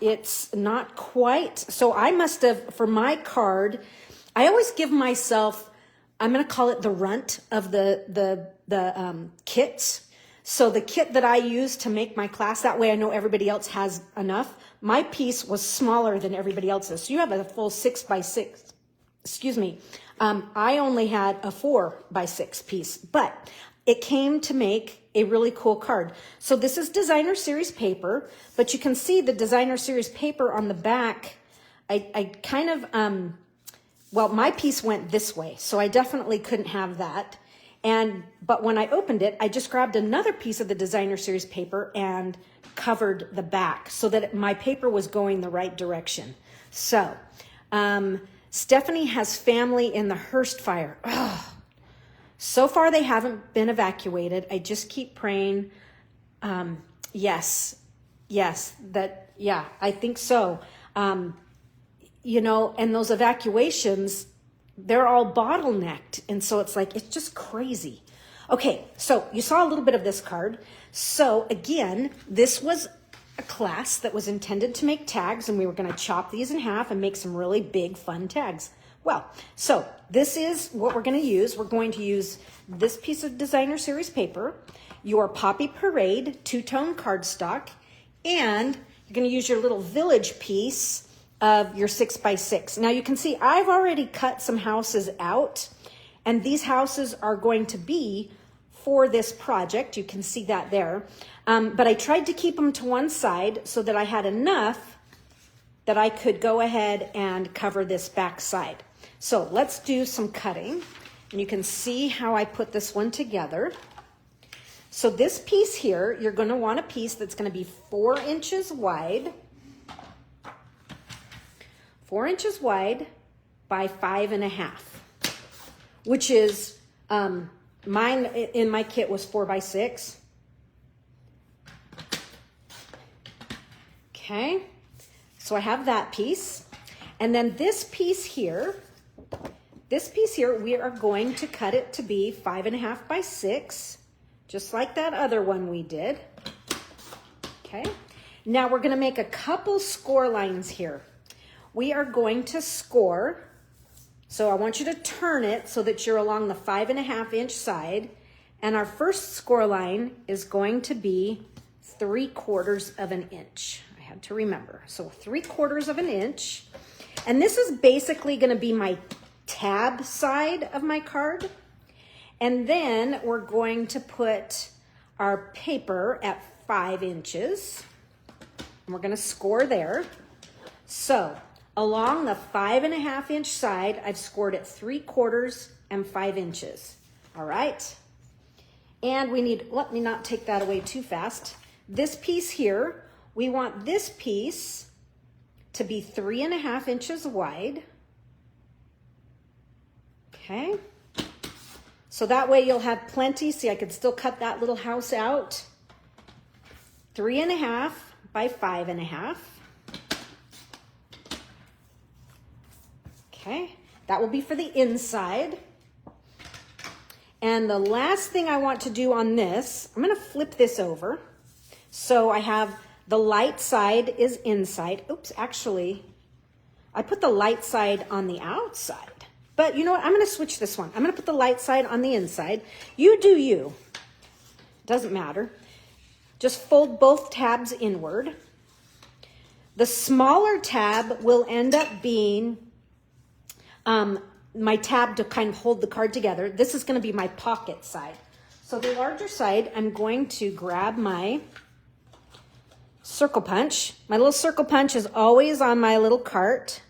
it's not quite. So I must have, for my card, I always give myself, I'm going to call it the runt of the kits. So the kit that I use to make my class, that way I know everybody else has enough. My piece was smaller than everybody else's. So you have a full 6x6. Excuse me. I only had a 4x6 piece, but it came to make a really cool card. So this is designer series paper, but you can see the designer series paper on the back. I kind of, well, my piece went this way, so I definitely couldn't have that. But when I opened it, I just grabbed another piece of the designer series paper and covered the back so that my paper was going the right direction. So, Stephanie has family in the Hearst fire. Oh, so far they haven't been evacuated. I just keep praying. Yes, I think so. You know, and those evacuations, they're all bottlenecked. And so it's like, it's just crazy. Okay, so you saw a little bit of this card. So again, this was a class that was intended to make tags, and we were going to chop these in half and make some really big, fun tags. Well, so this is what we're going to use. We're going to use this piece of designer series paper, your Poppy Parade two-tone cardstock, and you're going to use your little village piece of your 6x6. Now you can see I've already cut some houses out, and these houses are going to be for this project. You can see that there. But I tried to keep them to one side so that I had enough that I could go ahead and cover this back side. So let's do some cutting, and you can see how I put this one together. So this piece here, you're going to want a piece that's going to be 4 inches wide. 4 inches wide by 5.5, which is, mine in my kit was 4x6. Okay, so I have that piece. And then this piece here, we are going to cut it to be 5.5 by 6, just like that other one we did. Okay, now we're gonna make a couple score lines here. We are going to score, so I want you to turn it so that you're along the 5.5 inch side. And our first score line is going to be 3/4 of an inch. I had to remember. So 3/4 of an inch. And this is basically going to be my tab side of my card. And then we're going to put our paper at 5 inches. And we're going to score there. So along the 5.5 inch side, I've scored at 3/4 and 5 inches. All right. And we need, let me not take that away too fast. This piece here, we want this piece to be 3.5 inches wide. Okay. So that way you'll have plenty. See, I could still cut that little house out. 3.5 by 5.5. Okay, that will be for the inside. And the last thing I want to do on this, I'm going to flip this over. So I have the light side is inside. Oops, actually, I put the light side on the outside. But you know what? I'm going to switch this one. I'm going to put the light side on the inside. You do you. Doesn't matter. Just fold both tabs inward. The smaller tab will end up being my tab to kind of hold the card together. This is going to be my pocket side. So the larger side, I'm going to grab my circle punch. My little circle punch is always on my little cart.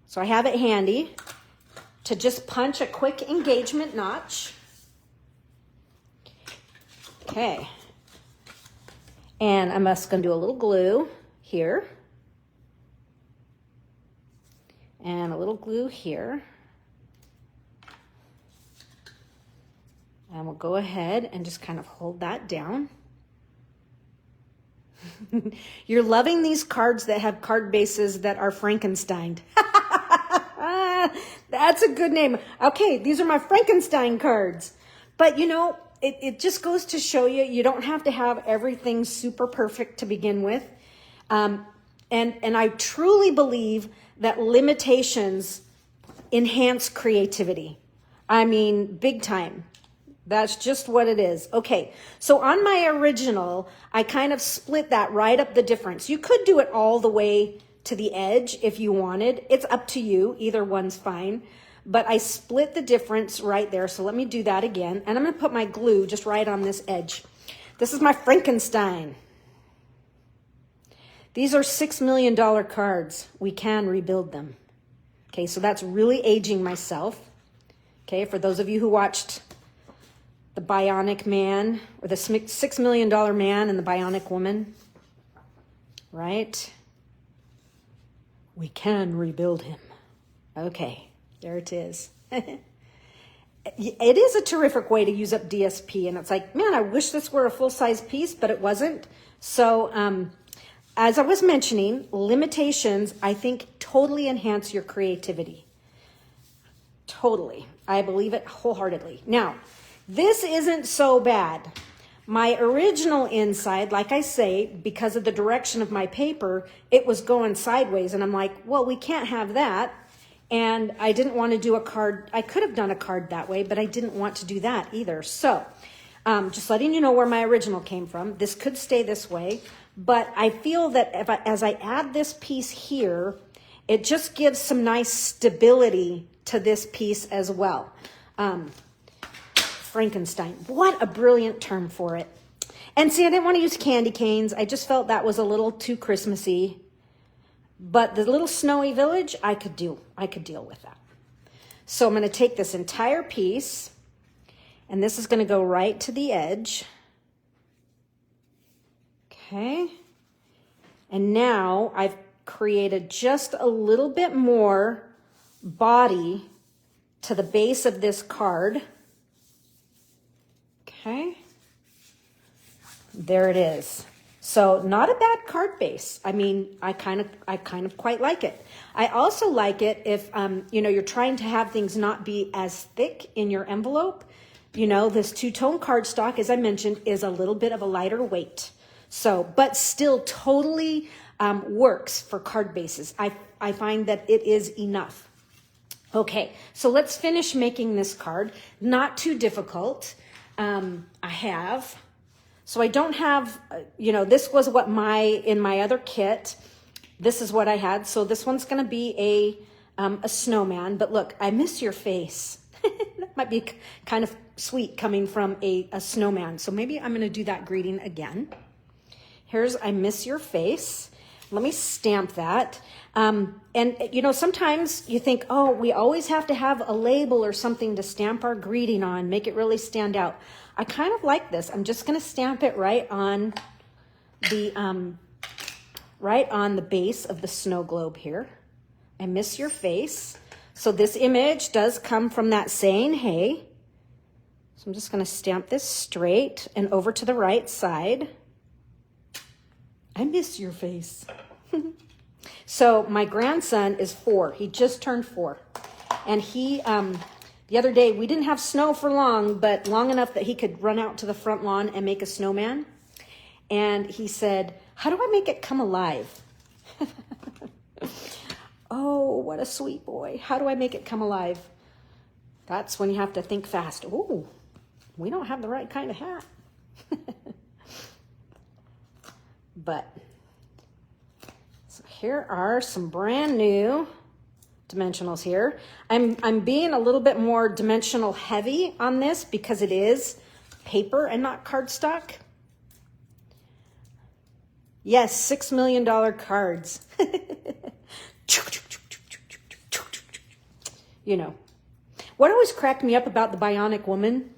So I have it handy to just punch a quick engagement notch. Okay. And I'm just going to do a little glue here. And a little glue here. And we'll go ahead and just kind of hold that down. You're loving these cards that have card bases that are Frankensteined. That's a good name. Okay, these are my Frankenstein cards. But you know, it just goes to show you, you don't have to have everything super perfect to begin with. And I truly believe that limitations enhance creativity. I mean, big time. That's just what it is. Okay, so on my original, I kind of split that right up the difference. You could do it all the way to the edge if you wanted. It's up to you. Either one's fine. But I split the difference right there. So let me do that again. And I'm going to put my glue just right on this edge. This is my Frankenstein. These are $6 million cards. We can rebuild them. Okay, so that's really aging myself. Okay, for those of you who watched The Bionic Man, or the $6 million Man and the Bionic Woman, right? We can rebuild him. Okay, there it is. It is a terrific way to use up DSP, and it's like, man, I wish this were a full-size piece, but it wasn't. So, as I was mentioning, limitations, I think, totally enhance your creativity. Totally. I believe it wholeheartedly. Now, this isn't so bad. My original inside, like I say, because of the direction of my paper, it was going sideways. And I'm like, well, we can't have that. And I didn't want to do a card. I could have done a card that way, but I didn't want to do that either. So just letting you know where my original came from. This could stay this way. But I feel that as I add this piece here, it just gives some nice stability to this piece as well. Frankenstein. What a brilliant term for it. And see, I didn't want to use candy canes. I just felt that was a little too Christmassy. But the little snowy village, I could deal with that. So I'm going to take this entire piece, and this is going to go right to the edge. Okay. And now I've created just a little bit more body to the base of this card. Okay. There it is. So not a bad card base. I mean, I kind of quite like it. I also like it if, you're trying to have things not be as thick in your envelope. You know, this two-tone cardstock, as I mentioned, is a little bit of a lighter weight. So, but still totally works for card bases. I find that it is enough. Okay, so let's finish making this card. Not too difficult. So I don't have, this was what in my other kit, this is what I had. So this one's going to be a snowman, but look, I miss your face. That might be kind of sweet coming from a snowman. So maybe I'm going to do that greeting again. Here's, I miss your face. Let me stamp that. And sometimes you think, oh, we always have to have a label or something to stamp our greeting on, make it really stand out. I kind of like this. I'm just going to stamp it right on the base of the snow globe here. I miss your face. So this image does come from that saying, hey. So I'm just going to stamp this straight and over to the right side. I miss your face. So my grandson is 4. He just turned 4. And he, the other day, we didn't have snow for long, but long enough that he could run out to the front lawn and make a snowman. And he said, how do I make it come alive? Oh, what a sweet boy. How do I make it come alive? That's when you have to think fast. Ooh, we don't have the right kind of hat. But so here are some brand new dimensionals here. I'm being a little bit more dimensional heavy on this because it is paper and not cardstock. Yes, $6 million cards. You know, what always cracked me up about the bionic woman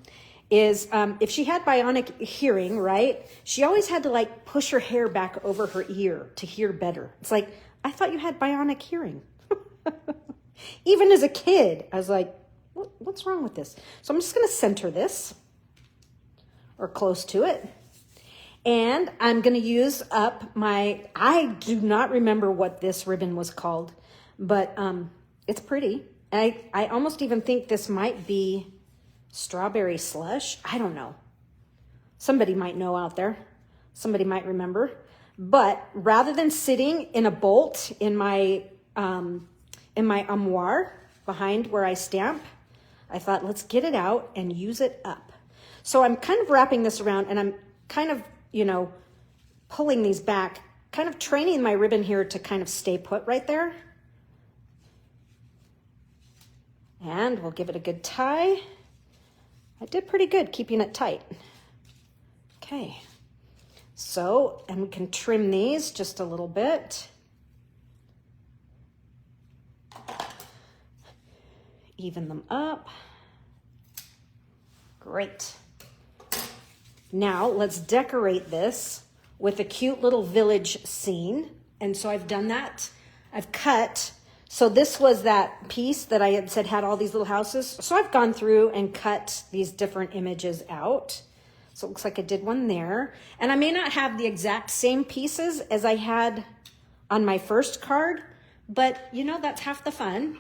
is if she had bionic hearing, right? She always had to like push her hair back over her ear to hear better. It's like, I thought you had bionic hearing. Even as a kid, I was like, what's wrong with this? So I'm just going to center this or close to it. And I'm going to use up I do not remember what this ribbon was called, but it's pretty. I almost even think this might be strawberry slush. I don't know. Somebody might know out there. Somebody might remember. But rather than sitting in a bolt in my armoire behind where I stamp, I thought, let's get it out and use it up. So I'm kind of wrapping this around and I'm kind of, you know, pulling these back, kind of training my ribbon here to kind of stay put right there. And we'll give it a good tie. I did pretty good keeping it tight. Okay. So, and we can trim these just a little bit. Even them up. Great. Now let's decorate this with a cute little village scene. And so I've done that. I've cut. So this was that piece that I had said had all these little houses. So I've gone through and cut these different images out. So it looks like I did one there. And I may not have the exact same pieces as I had on my first card, but you know, that's half the fun.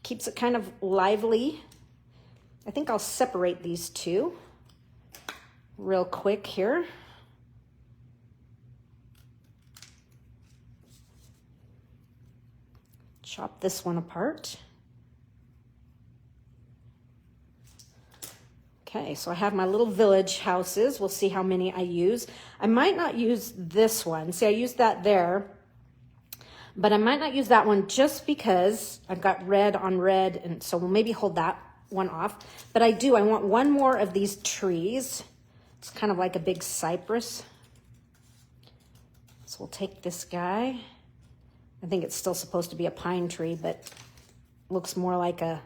Keeps it kind of lively. I think I'll separate these two real quick here. Chop this one apart. Okay, so I have my little village houses. We'll see how many I use. I might not use this one. See, I used that there, but I might not use that one just because I've got red on red, and so we'll maybe hold that one off. But I want one more of these trees. It's kind of like a big cypress. So we'll take this guy. I think it's still supposed to be a pine tree, but looks more like a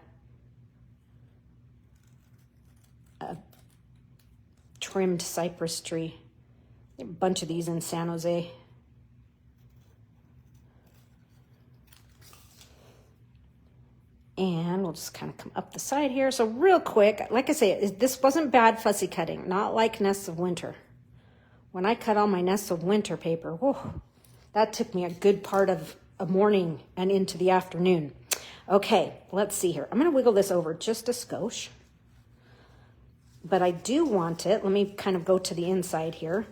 trimmed cypress tree. There are a bunch of these in San Jose. And we'll just kind of come up the side here. So real quick, like I say, this wasn't bad fussy cutting, not like Nests of Winter. When I cut all my Nests of Winter paper, whoa, that took me a good part of a morning and into the afternoon. Okay, let's see here. I'm going to wiggle this over just a skosh. But I do want it, let me kind of go to the inside here,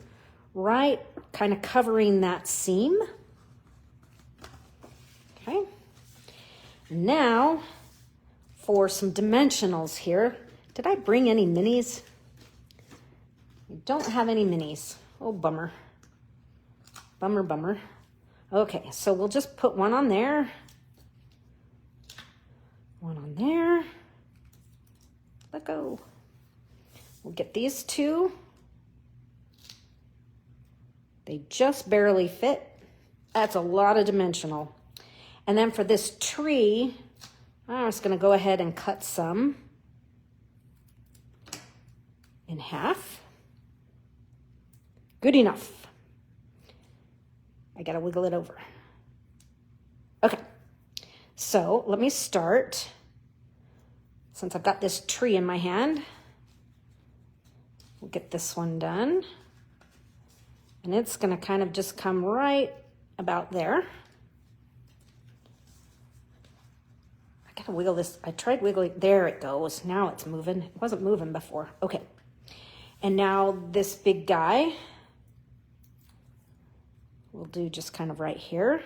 right, kind of covering that seam. Okay. Now, for some dimensionals here. Did I bring any minis? I don't have any minis. Oh, bummer. Bummer, bummer. Okay, so we'll just put one on there. One on there. Let go. We'll get these two. They just barely fit. That's a lot of dimensional. And then for this tree, I'm just going to go ahead and cut some in half. Good enough. I got to wiggle it over. Okay. So let me start. Since I've got this tree in my hand, we'll get this one done. And it's going to kind of just come right about there. I got to wiggle this. I tried wiggling. There it goes. Now it's moving. It wasn't moving before. Okay. And now this big guy, we'll do just kind of right here.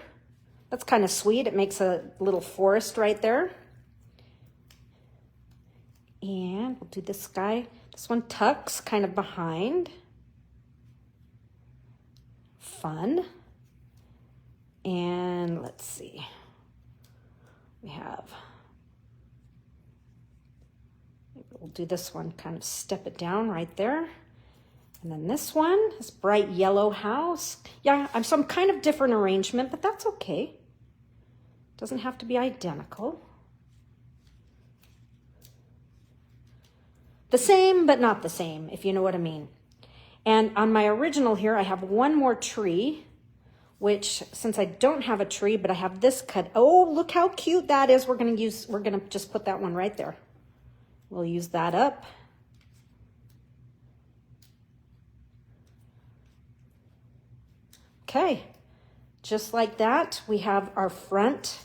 That's kind of sweet. It makes a little forest right there. And we'll do this guy. This one tucks kind of behind. Fun. And let's see. we have, maybe we'll do this one, kind of step it down right there. And then this one, this bright yellow house. Yeah, some kind of different arrangement, but that's okay. Doesn't have to be identical. The same, but not the same, if you know what I mean. And on my original here, I have one more tree, which since I don't have a tree, but I have this cut. Oh, look how cute that is. We're gonna just put that one right there. We'll use that up. Okay, just like that, we have our front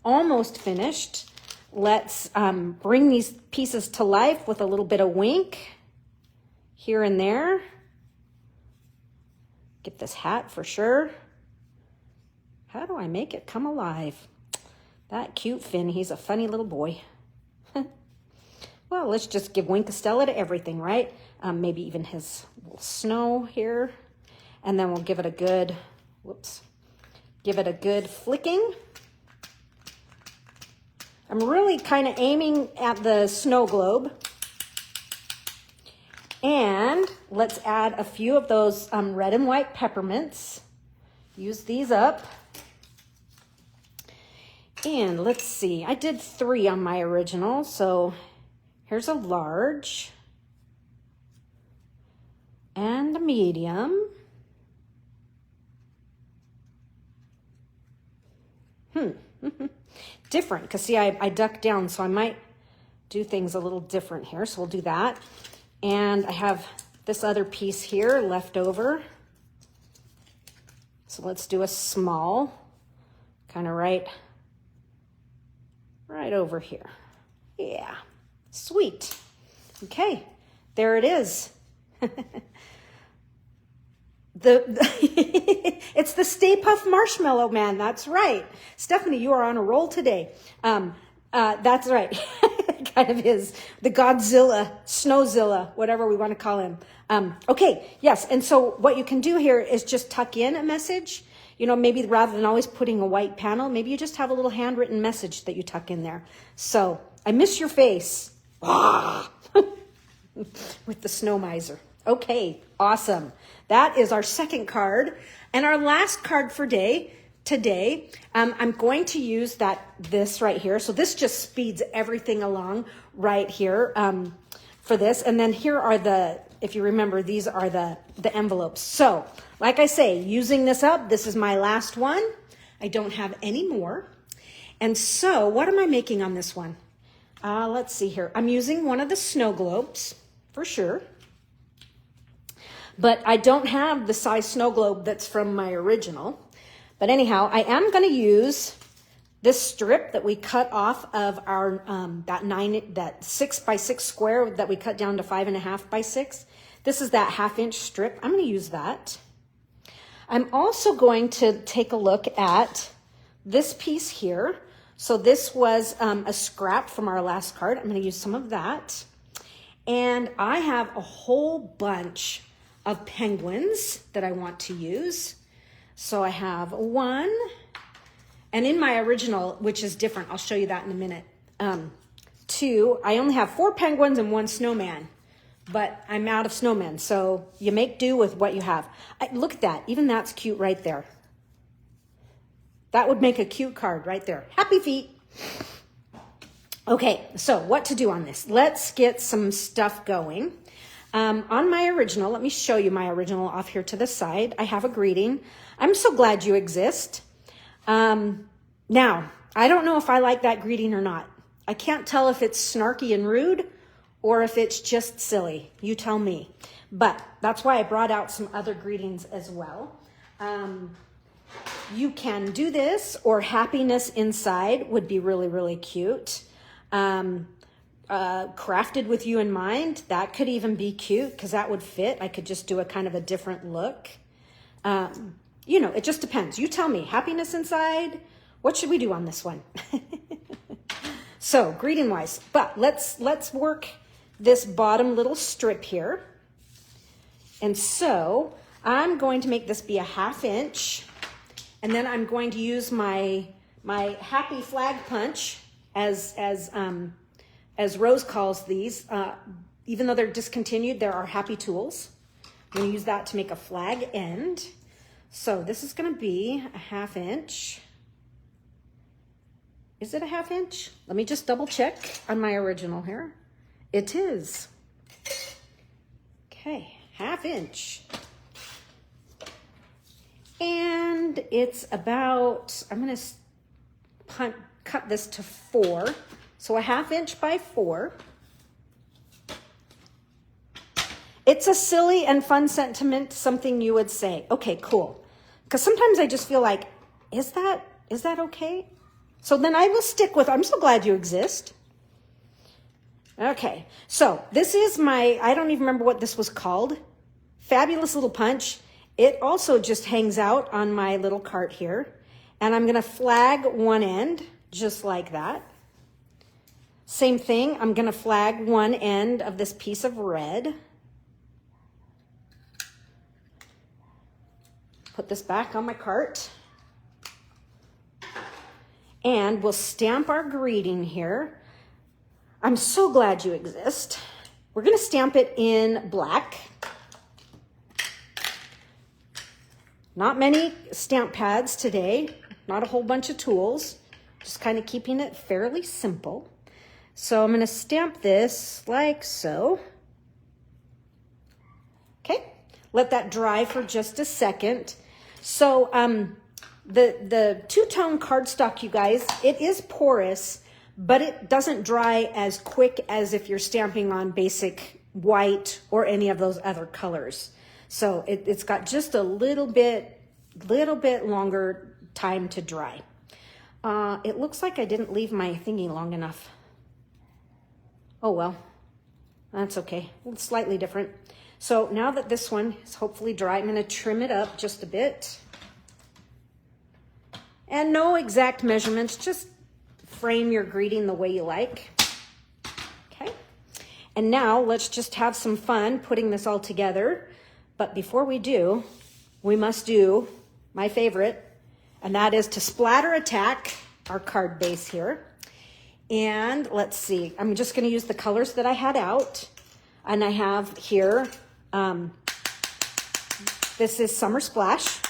almost finished. Let's bring these pieces to life with a little bit of wink here and there. Get this hat for sure. How do I make it come alive? That cute Finn, he's a funny little boy. Well, let's just give Wink Stella to everything, right? Maybe even his little snow here. And then we'll give it a good, give it a good flicking. I'm really kind of aiming at the snow globe. And let's add a few of those red and white peppermints. Use these up. And let's see, I did 3 on my original, so here's a large and a medium. Different, because see, I ducked down, so I might do things a little different here, so we'll do that. And I have this other piece here left over. So let's do a small, kind of right over here. Yeah, sweet. Okay, there it is. It's the Stay Puft Marshmallow Man. That's right. Stephanie, you are on a roll today. That's right. It kind of is. The Godzilla, Snowzilla, whatever we want to call him. Okay, yes. And so what you can do here is just tuck in a message. You know, maybe rather than always putting a white panel, maybe you just have a little handwritten message that you tuck in there. So, I miss your face. With the snow miser. Okay, awesome. That is our second card. And our last card for today, I'm going to use this right here. So this just speeds everything along right here for this. And then here are if you remember, these are the envelopes. So like I say, using this up, this is my last one. I don't have any more. And so what am I making on this one? Let's see here. I'm using one of the snow globes for sure. But I don't have the size snow globe that's from my original. But anyhow, I am going to use this strip that we cut off of our that 6 by 6 square that we cut down to 5.5 by 6. This is that 1/2 inch strip. I'm going to use that. I'm also going to take a look at this piece here. So this was a scrap from our last card. I'm going to use some of that. And I have a whole bunch of penguins that I want to use. So I have one, and in my original, which is different, I'll show you that in a minute, 2, I only have 4 penguins and 1 snowman, but I'm out of snowmen, so you make do with what you have. Look at that, even that's cute right there. That would make a cute card right there. Happy feet. Okay, so what to do on this? Let's get some stuff going. On my original, let me show you my original off here to the side. I have a greeting. I'm so glad you exist. Now, I don't know if I like that greeting or not. I can't tell if it's snarky and rude or if it's just silly. You tell me. But that's why I brought out some other greetings as well. You can do this, or happiness inside would be really, really cute. Crafted with you in mind, that could even be cute because that would fit. I could just do a kind of a different look. You know, it just depends. You tell me. Happiness inside. What should we do on this one? So greeting wise, but let's work this bottom little strip here. And so I'm going to make this be a 1/2 inch, and then I'm going to use my my happy flag punch, as Rose calls these. Even though they're discontinued, there are happy tools. I'm going to use that to make a flag end. So this is going to be a 1/2 inch. Is it a 1/2 inch? Let me just double check on my original here. It is. Okay, 1/2 inch. And it's about, I'm going to cut this to 4. So a 1/2 inch by 4. It's a silly and fun sentiment, something you would say. Okay, cool. Because sometimes I just feel like, is that okay? So then I will stick with, I'm so glad you exist. Okay, so this is my, I don't even remember what this was called. Fabulous little punch. It also just hangs out on my little cart here. And I'm gonna flag one end, just like that. Same thing, I'm gonna flag one end of this piece of red. Put this back on my cart. And we'll stamp our greeting here. I'm so glad you exist. We're gonna stamp it in black. Not many stamp pads today, not a whole bunch of tools, just kind of keeping it fairly simple. So I'm gonna stamp this like so. Okay, let that dry for just a second. So the two-tone cardstock, you guys, it is porous, but it doesn't dry as quick as if you're stamping on basic white or any of those other colors. So it's got just a little bit longer time to dry. It looks like I didn't leave my thingy long enough. Oh well, that's okay. It's slightly different. So now that this one is hopefully dry, I'm going to trim it up just a bit. And no exact measurements, just frame your greeting the way you like. Okay. And now let's just have some fun putting this all together. But before we do, we must do my favorite, and that is to splatter attack our card base here. And let's see, I'm just going to use the colors that I had out. And I have here, this is Summer Splash.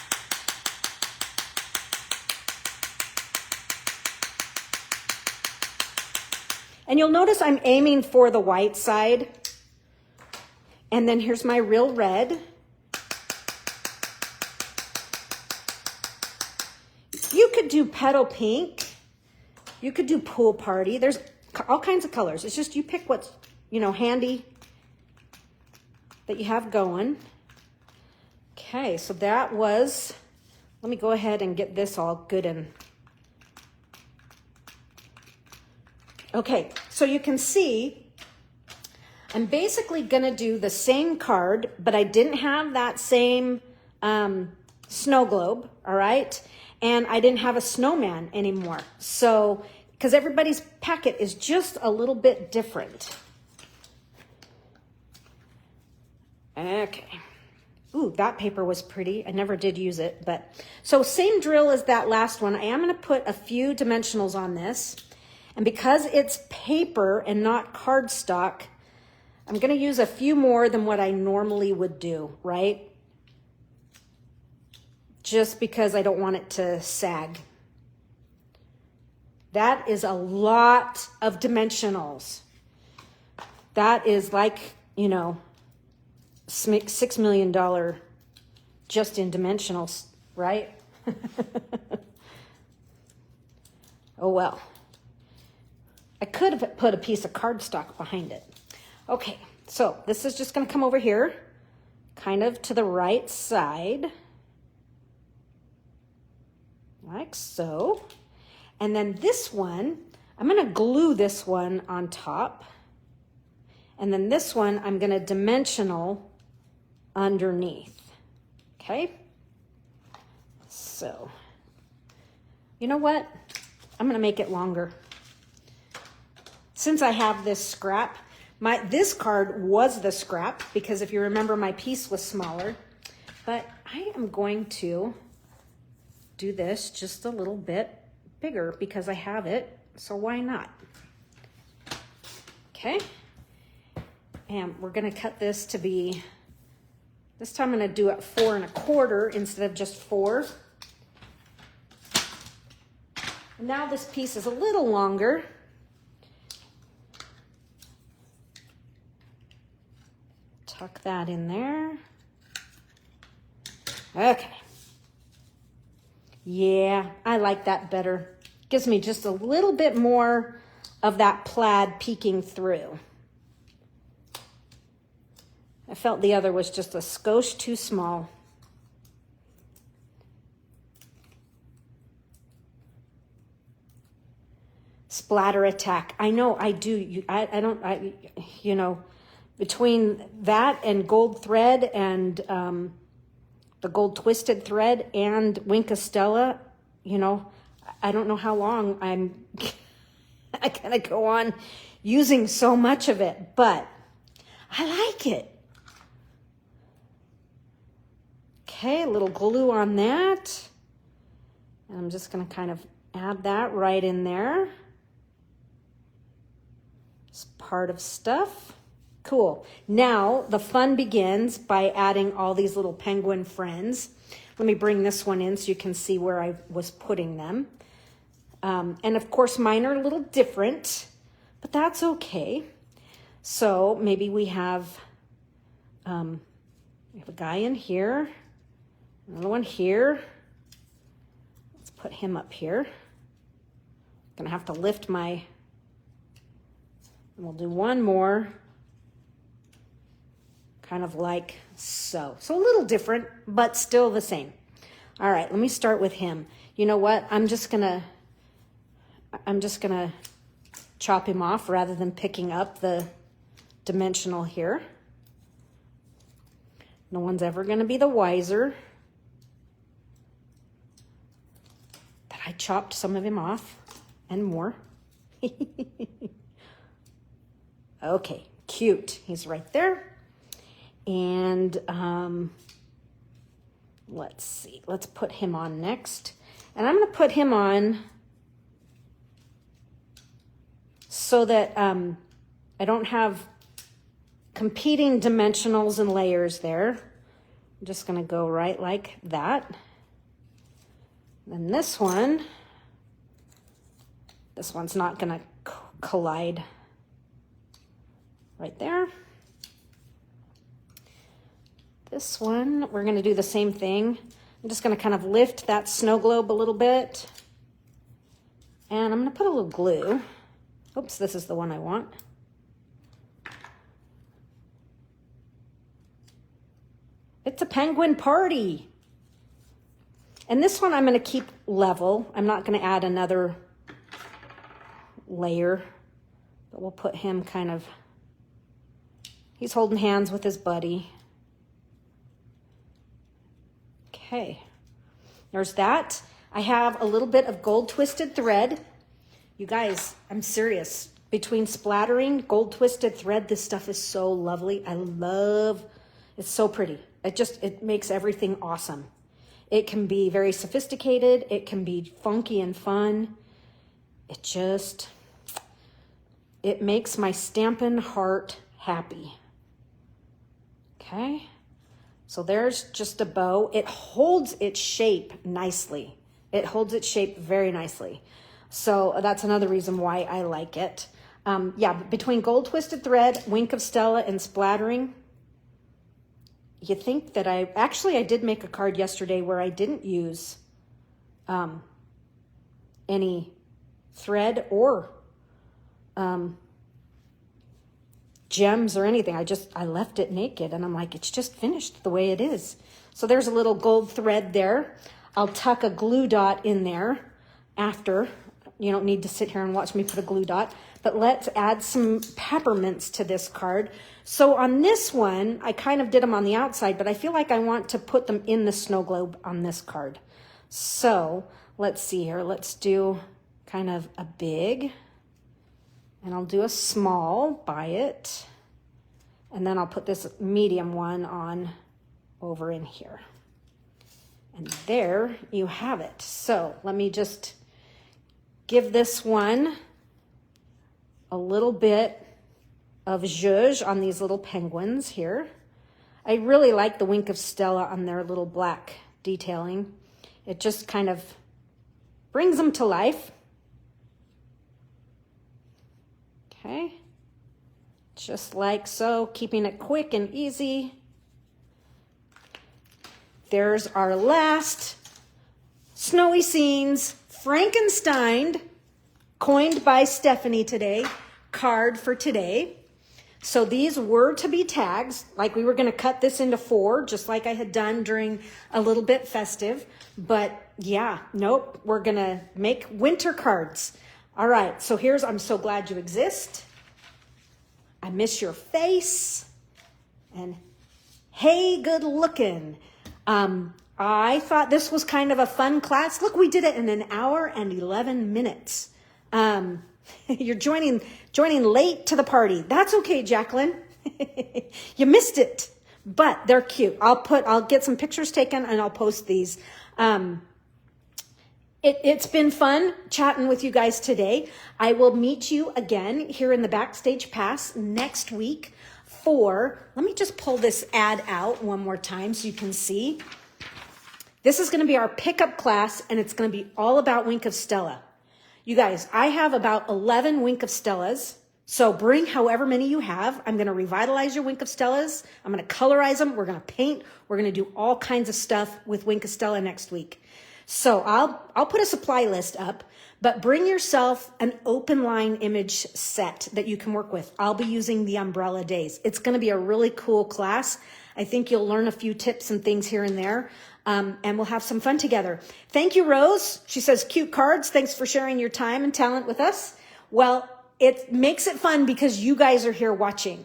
And you'll notice I'm aiming for the white side. And then here's my real red. You could do petal pink. You could do pool party. There's all kinds of colors. It's just you pick what's, handy that you have going. Okay, so that was, let me go ahead and get this all good and, okay, so you can see I'm basically gonna do the same card, but I didn't have that same snow globe, all right? And I didn't have a snowman anymore. So, because everybody's packet is just a little bit different. Okay. Ooh, that paper was pretty. I never did use it, but so same drill as that last one. I am going to put a few dimensionals on this. And because it's paper and not cardstock, I'm going to use a few more than what I normally would do, right? Just because I don't want it to sag. That is a lot of dimensionals. That is like, $6 million just in dimensionals, right? Oh, well. I could have put a piece of cardstock behind it. Okay, so this is just going to come over here, kind of to the right side, like so. And then this one, I'm going to glue this one on top. And then this one, I'm going to dimensional underneath. Okay? So, you know what? I'm going to make it longer. Since I have this scrap, this card was the scrap, because if you remember, my piece was smaller. But I am going to do this just a little bit bigger because I have it, so why not? Okay, and we're gonna cut this to be, this time I'm gonna do it 4 1/4 instead of just 4. And now this piece is a little longer. Tuck that in there. Okay. Yeah, I like that better. Gives me just a little bit more of that plaid peeking through. I felt the other was just a skosh too small. Splatter attack. I know I do. You know, between that and gold thread and the gold twisted thread and Wink Stella, you know, I don't know how long I gotta go on using so much of it, but I like it. Okay, a little glue on that. And I'm just gonna kind of add that right in there. It's part of stuff. Cool. Now the fun begins by adding all these little penguin friends. Let me bring this one in so you can see where I was putting them. And of course mine are a little different, but that's okay. So maybe we have a guy in here, another one here. Let's put him up here. Gonna have to lift my, and we'll do one more. Kind of like so. So a little different, but still the same. All right, let me start with him. You know what? I'm just gonna chop him off rather than picking up the dimensional here. No one's ever gonna be the wiser that I chopped some of him off and more. Okay, cute. He's right there. And let's see, let's put him on next. And I'm going to put him on so that I don't have competing dimensionals and layers there. I'm just going to go right like that. Then this one's not going to collide right there. This one, we're going to do the same thing. I'm just going to kind of lift that snow globe a little bit. And I'm going to put a little glue. Oops, this is the one I want. It's a penguin party. And this one I'm going to keep level. I'm not going to add another layer. But we'll put him kind of, he's holding hands with his buddy. Okay, there's that. I have a little bit of gold twisted thread. You guys, I'm serious. Between splattering, gold twisted thread, this stuff is so lovely. I love, it's so pretty. It makes everything awesome. It can be very sophisticated. It can be funky and fun. It makes my Stampin' heart happy. Okay. So there's just a bow. It holds its shape nicely. It holds its shape very nicely. So that's another reason why I like it. Yeah, between gold twisted thread, Wink of Stella, and splattering, you think that I did make a card yesterday where I didn't use any thread or gems or anything. I left it naked and I'm like, it's just finished the way it is. So there's a little gold thread there. I'll tuck a glue dot in there after. You don't need to sit here and watch me put a glue dot, but let's add some peppermints to this card. So on this one, I kind of did them on the outside, but I feel like I want to put them in the snow globe on this card. So let's see here. Let's do kind of a big, and I'll do a small by it. And then I'll put this medium one on over in here. And there you have it. So let me just give this one a little bit of zhuzh on these little penguins here. I really like the Wink of Stella on their little black detailing. It just kind of brings them to life. Okay, just like so, keeping it quick and easy. There's our last Snowy Scenes Frankenstein, coined by Stephanie today, card for today. So these were to be tags, like we were going to cut this into 4, just like I had done during a little bit festive. But yeah, nope, we're going to make winter cards. All right, so I'm so glad you exist. I miss your face. And hey, good looking. I thought this was kind of a fun class. Look, we did it in an hour and 11 minutes. You're joining late to the party. That's okay, Jacqueline. You missed it, but they're cute. I'll get some pictures taken and I'll post these. It's been fun chatting with you guys today. I will meet you again here in the Backstage Pass next week let me just pull this ad out one more time so you can see. This is going to be our pickup class, and it's going to be all about Wink of Stella. You guys, I have about 11 Wink of Stellas, so bring however many you have. I'm going to revitalize your Wink of Stellas. I'm going to colorize them. We're going to paint. We're going to do all kinds of stuff with Wink of Stella next week. So I'll put a supply list up, but bring yourself an open line image set that you can work with. I'll be using the Umbrella Days. It's going to be a really cool class. I think you'll learn a few tips and things here and there. And we'll have some fun together. Thank you, Rose. She says, cute cards. Thanks for sharing your time and talent with us. Well, it makes it fun because you guys are here watching.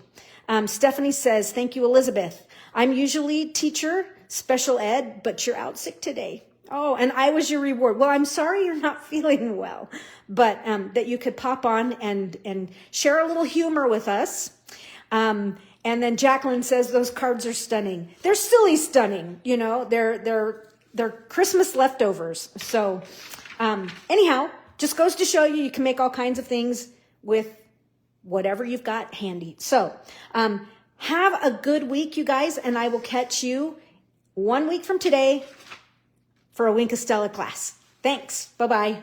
Stephanie says, thank you, Elizabeth. I'm usually teacher, special ed, but you're out sick today. Oh, and I was your reward. Well, I'm sorry you're not feeling well, but that you could pop on and share a little humor with us. And then Jacqueline says those cards are stunning. They're silly stunning, you know. They're Christmas leftovers. So anyhow, just goes to show you can make all kinds of things with whatever you've got handy. So have a good week, you guys, and I will catch you 1 week from today for a Wink of Stella class. Thanks. Bye-bye.